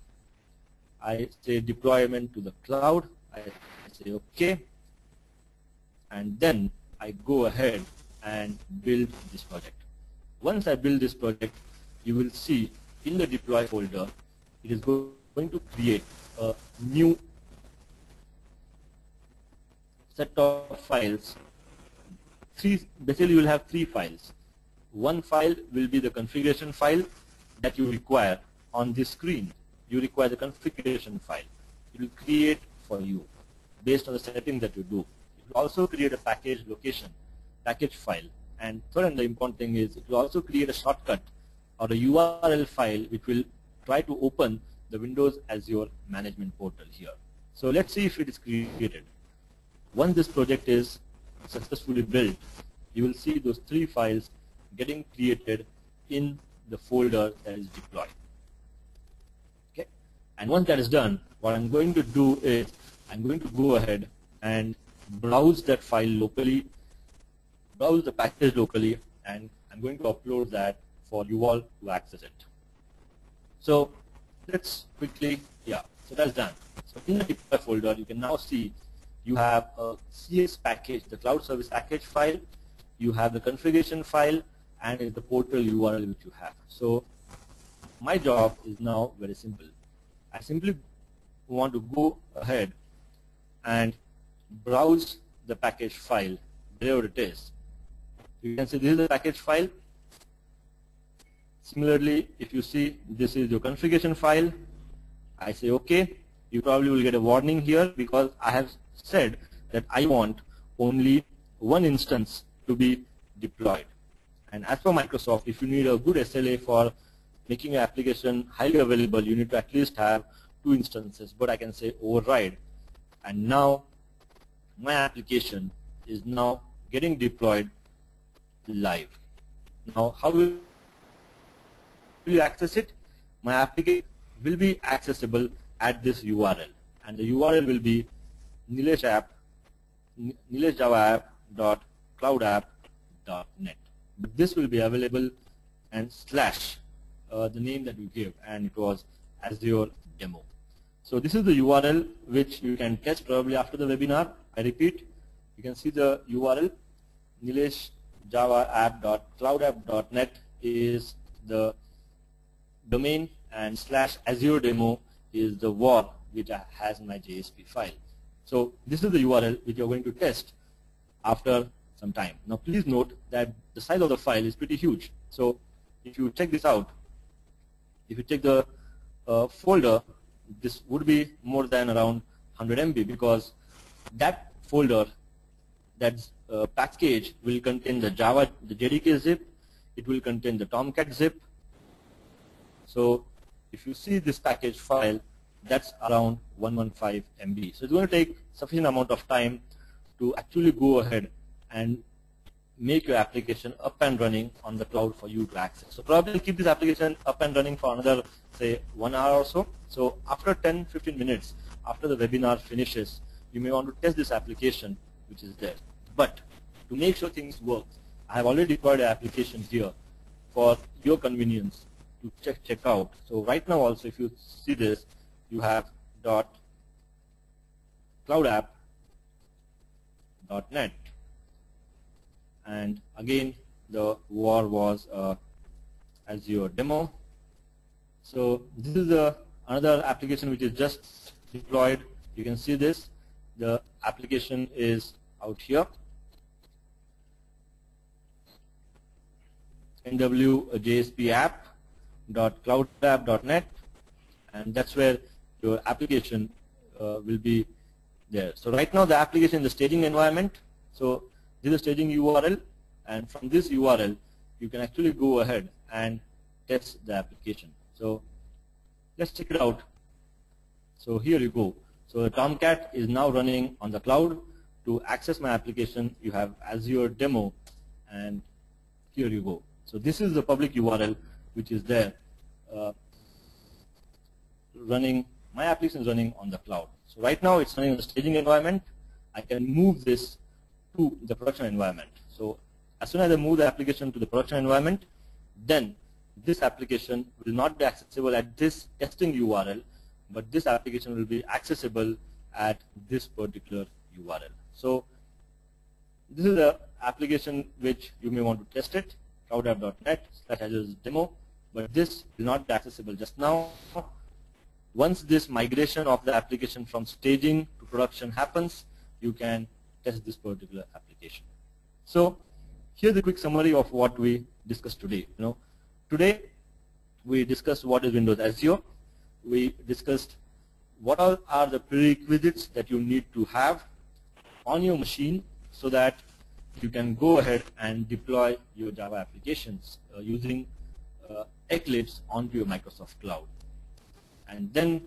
I say deployment to the cloud. I say OK. And then I go ahead and build this project. Once I build this project, you will see in the deploy folder, it is going to create a new set of files. Basically you will have three files. One file will be the configuration file that you require on this screen. You require the configuration file. It will create for you based on the settings that you do. It will also create a package location, package file. And third and the important thing is it will also create a shortcut or a URL file which will try to open the Windows Azure management portal here. So let's see if it is created. Once this project is successfully built, you will see those three files getting created in the folder that is deployed. Okay. And once that is done, what I'm going to do is I'm going to go ahead and browse that file locally, browse the package locally, and I'm going to upload that for you all to access it. So let's quickly, so that's done. So in the deploy folder, you can now see you have a CS package, the cloud service package file, you have the configuration file, and is the portal URL which you have. So my job is now very simple. I simply want to go ahead and browse the package file wherever it is. You can see this is the package file. Similarly, if you see this is your configuration file, I say OK. You probably will get a warning here because I have said that I want only one instance to be deployed. And as per Microsoft, if you need a good SLA for making your application highly available, you need to at least have 2 instances. But I can say override, and now my application is now getting deployed live. Now how will you access it? My application will be accessible at this URL, and the URL will be nileshjavaapp.cloudapp.net. But this will be available and slash the name that you give, and it was Azure demo. So this is the URL which you can test probably after the webinar. I repeat, you can see the URL nileshjavaapp.cloudapp.net is the domain, and slash Azure demo is the var which has my JSP file. So this is the URL which you're going to test after some time. Now please note that the size of the file is pretty huge. So if you check this out, if you check the folder, this would be more than around 100 MB, because that folder, that package will contain the Java, the JDK zip, it will contain the Tomcat zip. So if you see this package file, that's around 115 MB. So it's going to take sufficient amount of time to actually go ahead and make your application up and running on the cloud for you to access. So probably keep this application up and running for another, say, 1 hour or so. So after 10-15 minutes, after the webinar finishes, you may want to test this application which is there. But to make sure things work, I have already deployed an application here for your convenience to check out. So right now also, if you see this, you have .cloudapp.net, and again the URL was Azure demo. So this is another application which is just deployed. You can see this. The application is out here. nwjspapp.cloudapp.net, and that's where your application will be there. So right now the application is the staging environment. So this is a staging URL, and from this URL you can actually go ahead and test the application. So let's check it out. So here you go. So Tomcat is now running on the cloud. To access my application, you have Azure demo, and here you go. So this is the public URL which is there. My application is running on the cloud. So right now it's running on the staging environment. I can move this to the production environment. So as soon as I move the application to the production environment, then this application will not be accessible at this testing URL, but this application will be accessible at this particular URL. So this is the application which you may want to test it, cloudapp.net/Azure-demo, but this will not be accessible just now. Once this migration of the application from staging to production happens, you can test this particular application. So here's a quick summary of what we discussed today. Today we discussed what is Windows Azure. We discussed what are the prerequisites that you need to have on your machine so that you can go ahead and deploy your Java applications using Eclipse onto your Microsoft Cloud. And then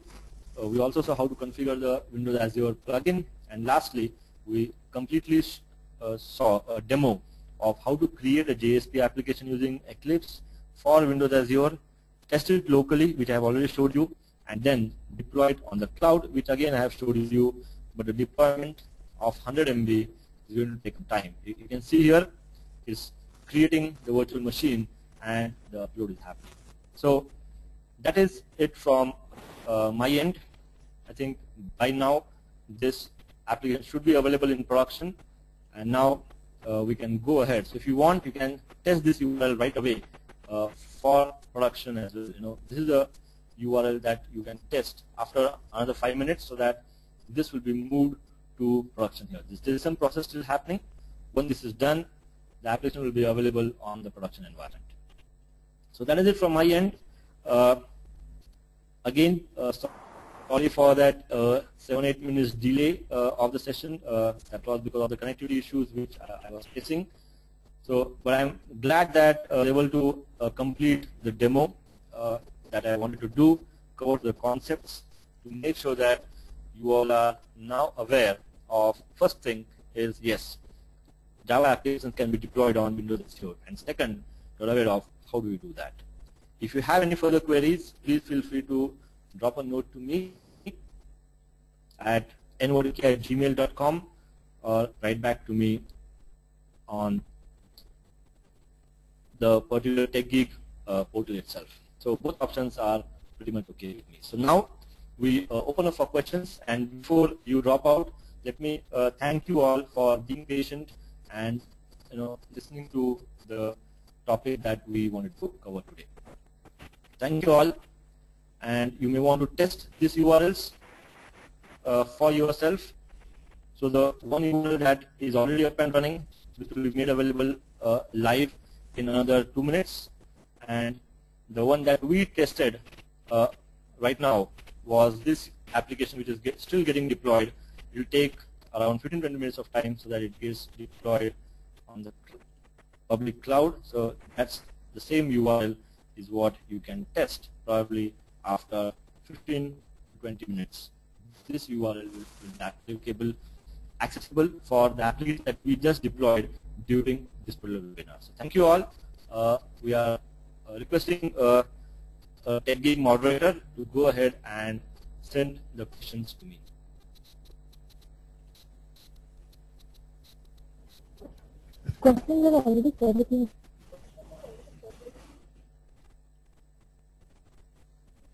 we also saw how to configure the Windows Azure plugin. And lastly, we completely saw a demo of how to create a JSP application using Eclipse for Windows Azure, test it locally, which I have already showed you, and then deploy it on the cloud, which again I have showed you, but the deployment of 100 MB is going to take time. You can see here is creating the virtual machine and the upload is happening. So that is it from my end. I think by now this application should be available in production, and now we can go ahead. So if you want, you can test this URL right away for production as well. This is a URL that you can test after another 5 minutes, so that this will be moved to production here. There is some process still happening. When this is done, the application will be available on the production environment. So that is it from my end. Again, sorry for that 7-8 minutes delay of the session. That was because of the connectivity issues which I was facing. So, but I'm glad that I was able to complete the demo that I wanted to do, cover the concepts to make sure that you all are now aware of. First thing is, yes, Java applications can be deployed on Windows Azure, and second, you're aware of how do we do that. If you have any further queries, please feel free to drop a note to me at nvodk@gmail.com or write back to me on the particular TechGig portal itself. So both options are pretty much okay with me. So now we open up for questions, and before you drop out, let me thank you all for being patient and listening to the topic that we wanted to cover today. Thank you all, and you may want to test these URLs for yourself. So the one URL that is already up and running, which will be made available live in another 2 minutes, and the one that we tested right now was this application, which is still getting deployed. It will take around 15-20 minutes of time so that it gets deployed on the public cloud. So that's the same URL is what you can test probably after 15-20 20 minutes. This URL will be accessible for the application that we just deployed during this particular webinar. So thank you all. We are requesting a TechGig moderator to go ahead and send the questions to me. Questions are already shared.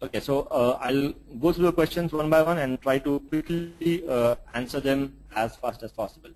Okay, so I'll go through the questions one by one and try to quickly answer them as fast as possible.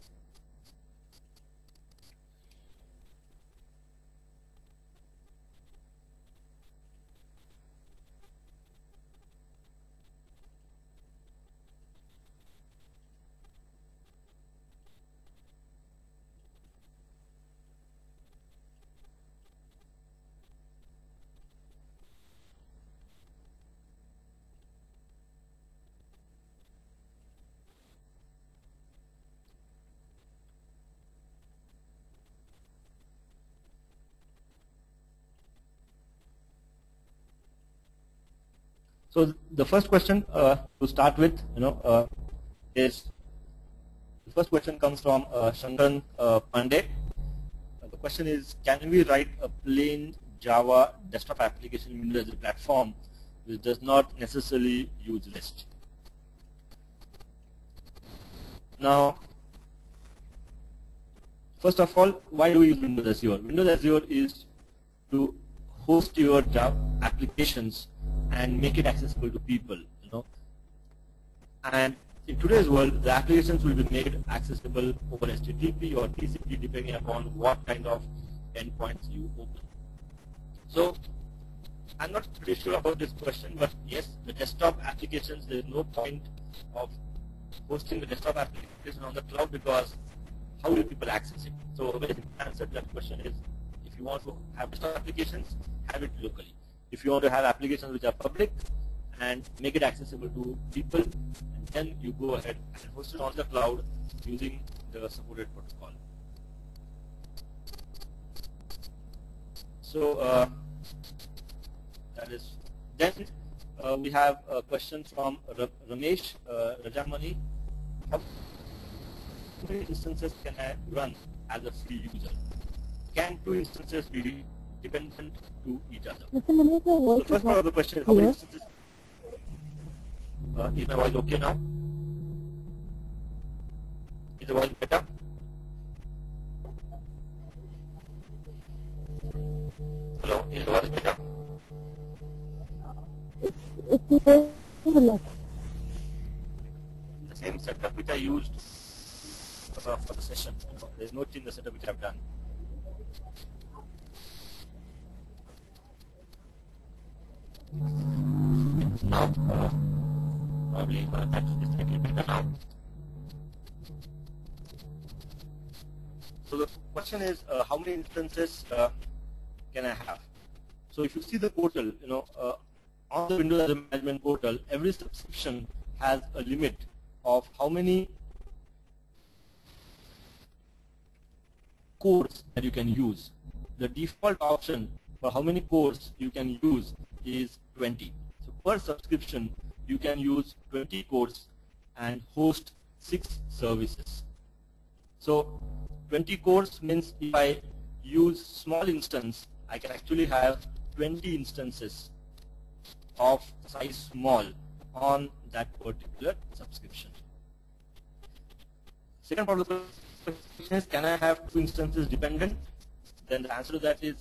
So the first question to start with, is the first question comes from Shankaran Pandey. The question is, can we write a plain Java desktop application in Windows Azure platform which does not necessarily use REST? Now, first of all, why do we use Windows Azure? Windows Azure is to host your Java applications and make it accessible to people, And in today's world, the applications will be made accessible over HTTP or TCP depending upon what kind of endpoints you open. So I'm not pretty sure about this question, but yes, the desktop applications, there's no point of hosting the desktop application on the cloud because how will people access it? So the answer to that question is, if you want to have desktop applications, have it locally. If you want to have applications which are public and make it accessible to people, and then you go ahead and host it on the cloud using the supported protocol. So that is. Then we have a question from Ramesh Rajamani. How many instances can I run as a free user? Can 2 instances be dependent to each other? So the first part of the question is, how many instances? Is my voice okay now? Is the voice better? Hello, is the voice better? The same setup which I used for the session. There is no change in the setup which I have done. Now, probably that's slightly better now. So the question is, how many instances can I have? So if you see the portal, on the Windows Azure Management portal, every subscription has a limit of how many cores that you can use. The default option for how many cores you can use is 20. So per subscription, you can use 20 cores and host 6 services. So 20 cores means if I use small instance, I can actually have 20 instances of size small on that particular subscription. Second part of the question is, can I have 2 instances dependent? Then the answer to that is,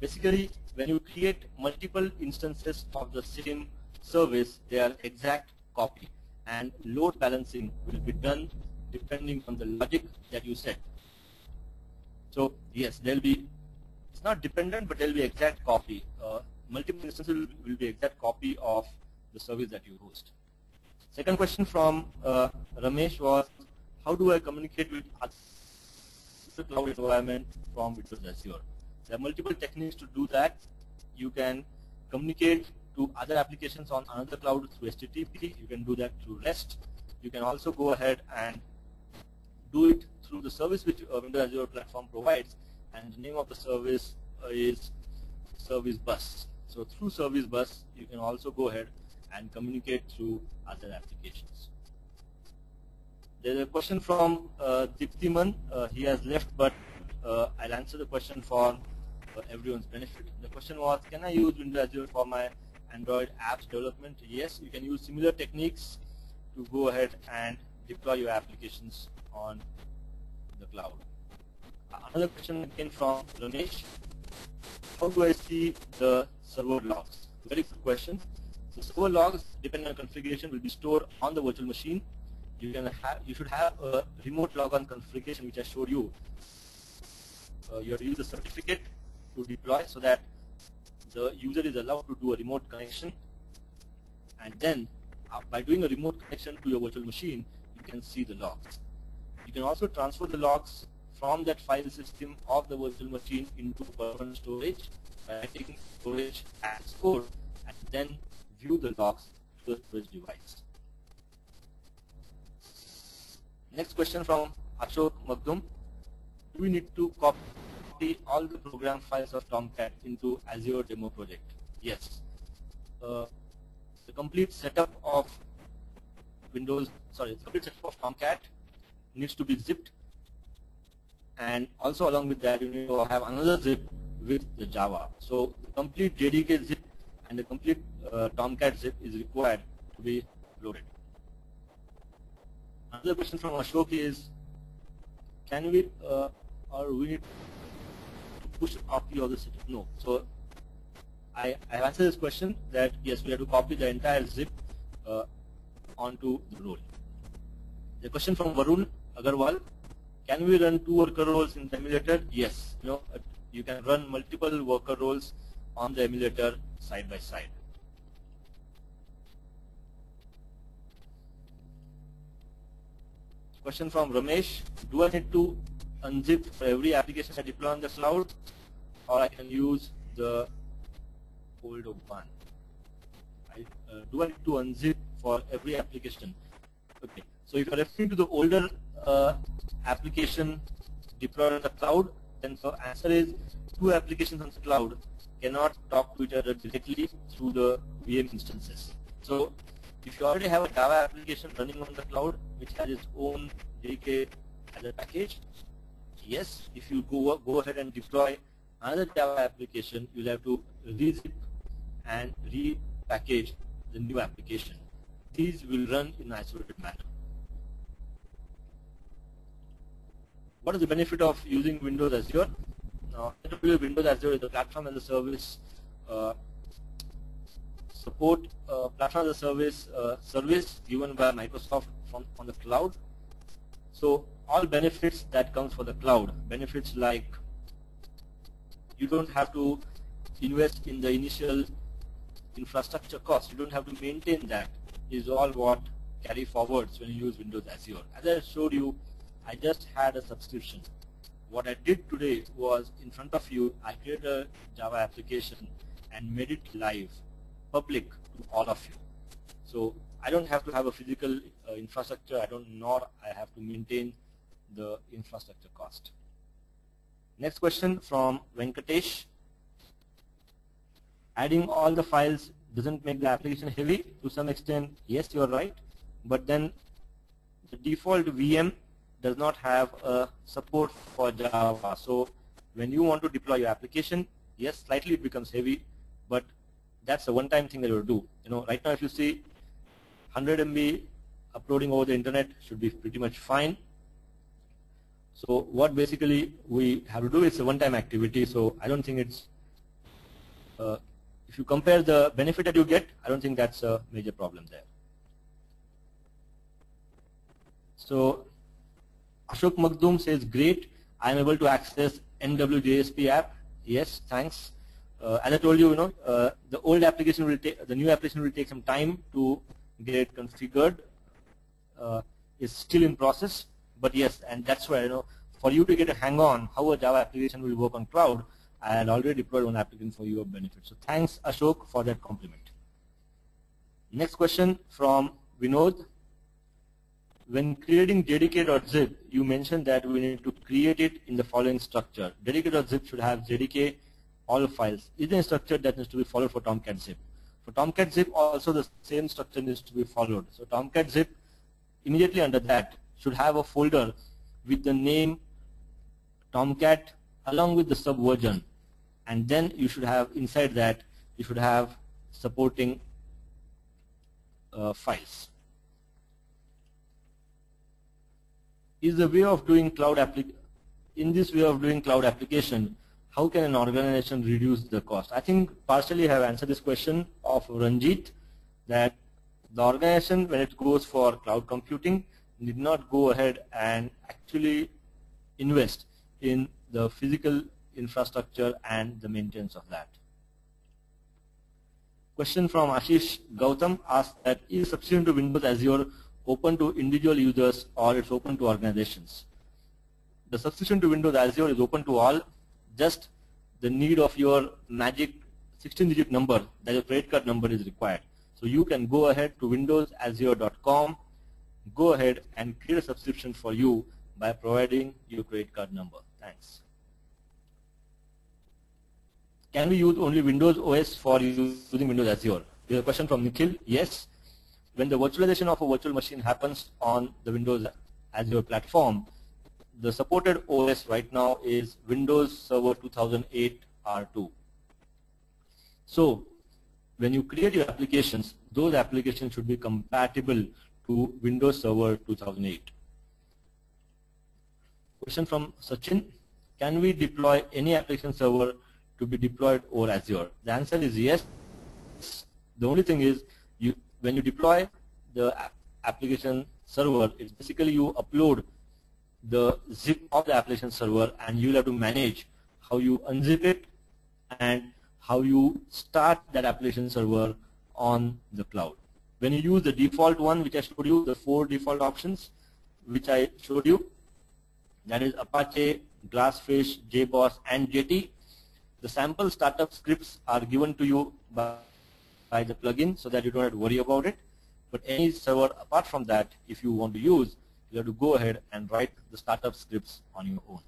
basically when you create multiple instances of the same service, they are exact copy, and load balancing will be done depending on the logic that you set. So yes, there will be, it's not dependent, but there will be exact copy. Multiple instances will be exact copy of the service that you host. Second question from Ramesh was, how do I communicate with other cloud environment from Windows Azure? There are multiple techniques to do that. You can communicate to other applications on another cloud through HTTP. You can do that through REST. You can also go ahead and do it through the service which Windows Azure platform provides, and the name of the service is Service Bus. So through Service Bus, you can also go ahead and communicate through other applications. There's a question from Diptiman. He has left, but I'll answer the question for everyone's benefit. The question was, can I use Windows Azure for my Android apps development? Yes, you can use similar techniques to go ahead and deploy your applications on the cloud. Another question came from Ramesh. How do I see the server logs? Very good question. So server logs, depending on configuration, will be stored on the virtual machine. You should have a remote logon configuration, which I showed you. You have to use a certificate to deploy so that the user is allowed to do a remote connection, and then by doing a remote connection to your virtual machine, you can see the logs. You can also transfer the logs from that file system of the virtual machine into permanent storage by writing storage as code, and then view the logs to the storage device. Next question from Ashok Magdum. Do we need to copy all the program files of Tomcat into Azure demo project? Yes. The complete setup of Tomcat needs to be zipped, and also along with that you need to have another zip with the Java. So the complete JDK zip and the complete Tomcat zip is required to be loaded. Another question from Ashok is, can we or we need to push a copy of the setup? No. So I have answered this question that yes, we have to copy the entire zip onto the role. The question from Varun Agarwal, can we run 2 worker roles in the emulator? Yes. You can run multiple worker roles on the emulator side by side. Question from Ramesh, do I need to unzip for every application I deploy on the cloud, or I can use the older one? Do I need to unzip for every application? Okay, so if you're referring to the older application deployed on the cloud, then the answer is 2 applications on the cloud cannot talk to each other directly through the VM instances. So if you already have a Java application running on the cloud which has its own JDK as a package, yes, if you go ahead and deploy another Java application, you'll have to rezip and repackage the new application. These will run in an isolated manner. What is the benefit of using Windows Azure? Now, Windows Azure is a platform as a service platform as a service service given by Microsoft on the cloud. So all benefits that comes for the cloud, benefits like you don't have to invest in the initial infrastructure cost, you don't have to maintain that, is all what carry forwards when you use Windows Azure. As I showed you, I just had a subscription. What I did today was, in front of you, I created a Java application and made it live, public to all of you. So I don't have to have a physical infrastructure, nor I have to maintain the infrastructure cost. Next question from Venkatesh. Adding all the files doesn't make the application heavy. To some extent, yes, you're right, but then the default VM does not have a support for Java. So when you want to deploy your application, yes, slightly it becomes heavy, but that's a one-time thing that you'll do. Right now if you see 100 MB uploading over the internet should be pretty much fine. So what basically we have to do is a one-time activity. So I don't think it's, if you compare the benefit that you get, I don't think that's a major problem there. So Ashok Magdum says, great, I am able to access NWJSP app. Yes, thanks. As I told you, the old application will take, the new application will take some time to get configured. It's still in process, but yes, and that's why, for you to get a hang on how a Java application will work on cloud, I had already deployed one application for your benefit. So thanks, Ashok, for that compliment. Next question from Vinod. When creating JDK.zip, you mentioned that we need to create it in the following structure. JDK.zip should have JDK, all files. Is there a structure that needs to be followed for Tomcat zip? For Tomcat zip also the same structure needs to be followed. So Tomcat zip, immediately under that, should have a folder with the name Tomcat along with the subversion, and then you should have inside that you should have supporting files. In this way of doing cloud application, how can an organization reduce the cost? I think partially I have answered this question of Ranjit, that the organization, when it goes for cloud computing, need not go ahead and actually invest in the physical infrastructure and the maintenance of that. Question from Ashish Gautam asks that is substitution to Windows Azure open to individual users or it's open to organizations? The substitution to Windows Azure is open to all, just the need of your magic 16-digit number, that your credit card number is required. So you can go ahead to windowsazure.com, go ahead and create a subscription for you by providing your credit card number. Thanks. Can we use only Windows OS for using Windows Azure? There's a question from Nikhil. Yes. When the virtualization of a virtual machine happens on the Windows Azure platform, the supported OS right now is Windows Server 2008 R2. So when you create your applications, those applications should be compatible to Windows Server 2008. Question from Sachin. Can we deploy any application server to be deployed over Azure? The answer is yes. The only thing is, when you deploy the application server, it's basically you upload the zip of the application server and you'll have to manage how you unzip it and how you start that application server on the cloud. When you use the default one, which I showed you, the 4 default options which I showed you, that is Apache, Glassfish, JBoss and JT, the sample startup scripts are given to you by the plugin so that you don't have to worry about it. But any server apart from that, if you want to use, you have to go ahead and write the startup scripts on your own.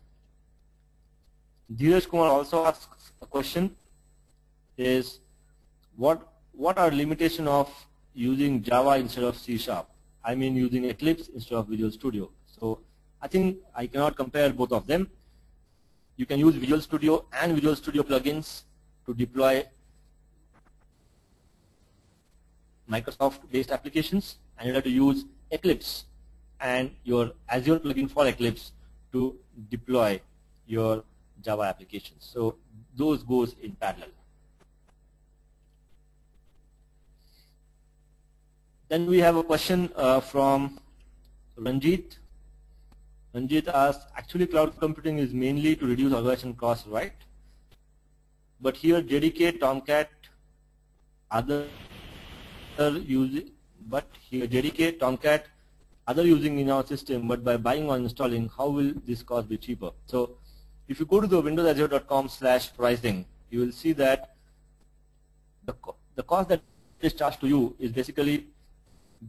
Dheeraj Kumar also asks a question, is what are limitations of using Java instead of C#? I mean using Eclipse instead of Visual Studio. So I think I cannot compare both of them. You can use Visual Studio and Visual Studio plugins to deploy Microsoft-based applications, and you have to use Eclipse and your Azure plugin for Eclipse to deploy your Java applications. So those goes in parallel. Then we have a question from Ranjit. Ranjit asks, actually cloud computing is mainly to reduce organization costs, right? But here JDK, Tomcat, other using, other using in our system, but by buying or installing, how will this cost be cheaper? So if you go to the windowsazure.com/pricing, you will see that the cost that is charged to you is basically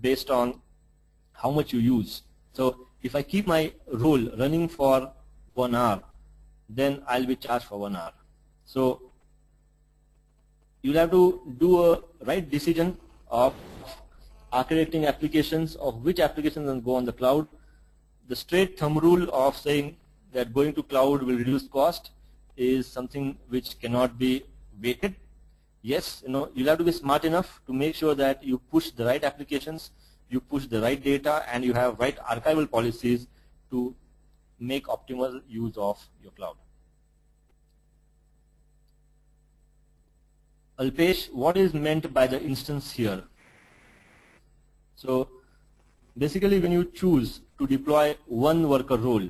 based on how much you use. So if I keep my role running for 1 hour, then I'll be charged for 1 hour. So you'll have to do a right decision of architecting applications, of which applications will go on the cloud. The straight thumb rule of saying that going to cloud will reduce cost is something which cannot be weighted. Yes, you'll have to be smart enough to make sure that you push the right applications, you push the right data, and you have right archival policies to make optimal use of your cloud. Alpesh, what is meant by the instance here? So basically when you choose to deploy one worker role,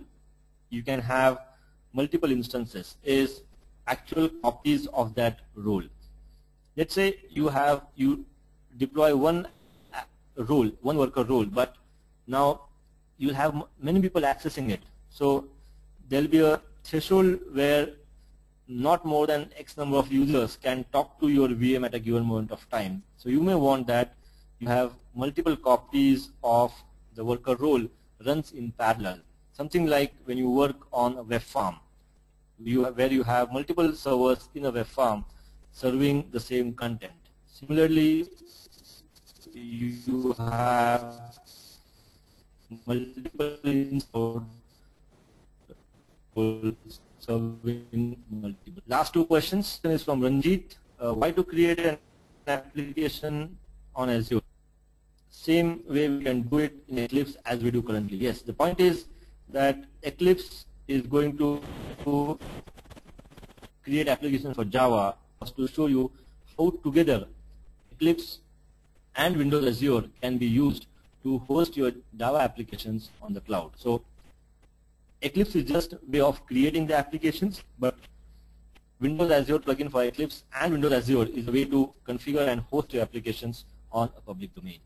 you can have multiple instances, is actual copies of that role. Let's say you deploy one worker role, but now you'll have many people accessing it. So there'll be a threshold where not more than X number of users can talk to your VM at a given moment of time. So you may want that you have multiple copies of the worker role runs in parallel. Something like when you work on a web farm, where you have multiple servers in a web farm serving the same content. Similarly, you have multiple inputs serving multiple. Last two questions is from Ranjit. Why to create an application on Azure? Same way we can do it in Eclipse as we do currently. Yes, the point is that Eclipse is going to create applications for Java to show you how together Eclipse and Windows Azure can be used to host your Java applications on the cloud. So Eclipse is just a way of creating the applications, but Windows Azure plugin for Eclipse and Windows Azure is a way to configure and host your applications on a public domain.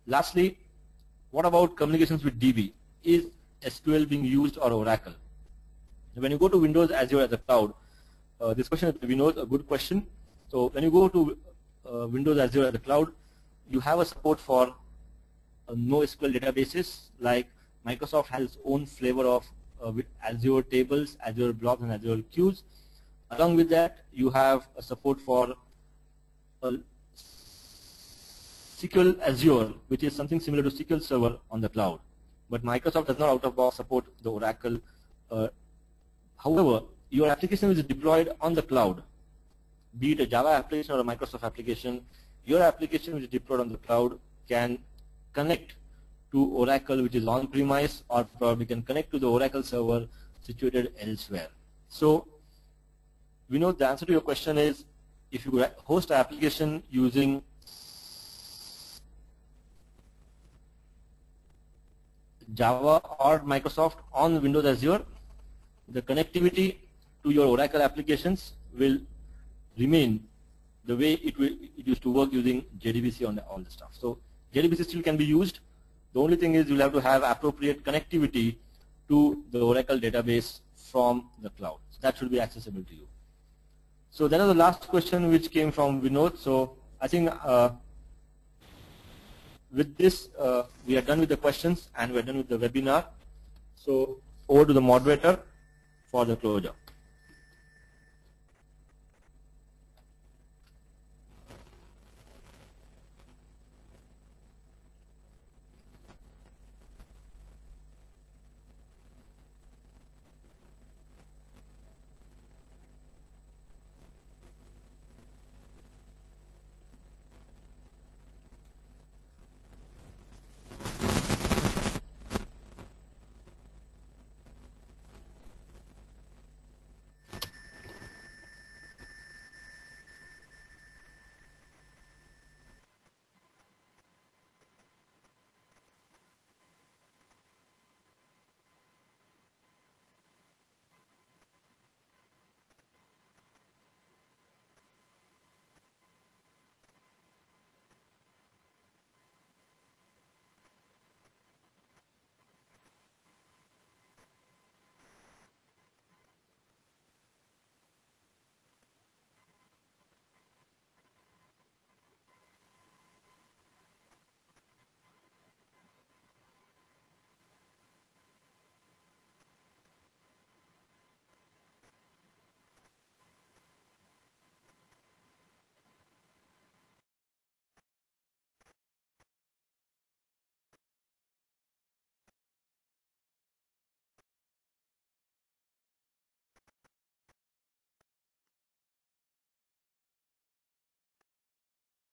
Lastly, what about communications with DB? Is SQL being used or Oracle? When you go to Windows Azure as a cloud, this question we know is a good question. So when you go to Windows Azure as a cloud, you have a support for NoSQL databases. Like Microsoft has its own flavor of with Azure tables, Azure blobs, and Azure queues. Along with that, you have a support for SQL Azure, which is something similar to SQL Server on the cloud. But Microsoft does not out-of-box support the Oracle. However, your application is deployed on the cloud, be it a Java application or a Microsoft application. Your application which is deployed on the cloud can connect to Oracle, which is on-premise, or probably can connect to the Oracle server situated elsewhere. So we know the answer to your question is, if you host an application using Java or Microsoft on Windows Azure, the connectivity to your Oracle applications will remain the way it used to work using JDBC on all the stuff. So JDBC still can be used. The only thing is you'll have to have appropriate connectivity to the Oracle database from the cloud. So that should be accessible to you. So that was the last question which came from Vinod. So I think with this, we are done with the questions and we are done with the webinar. So over to the moderator for the closure.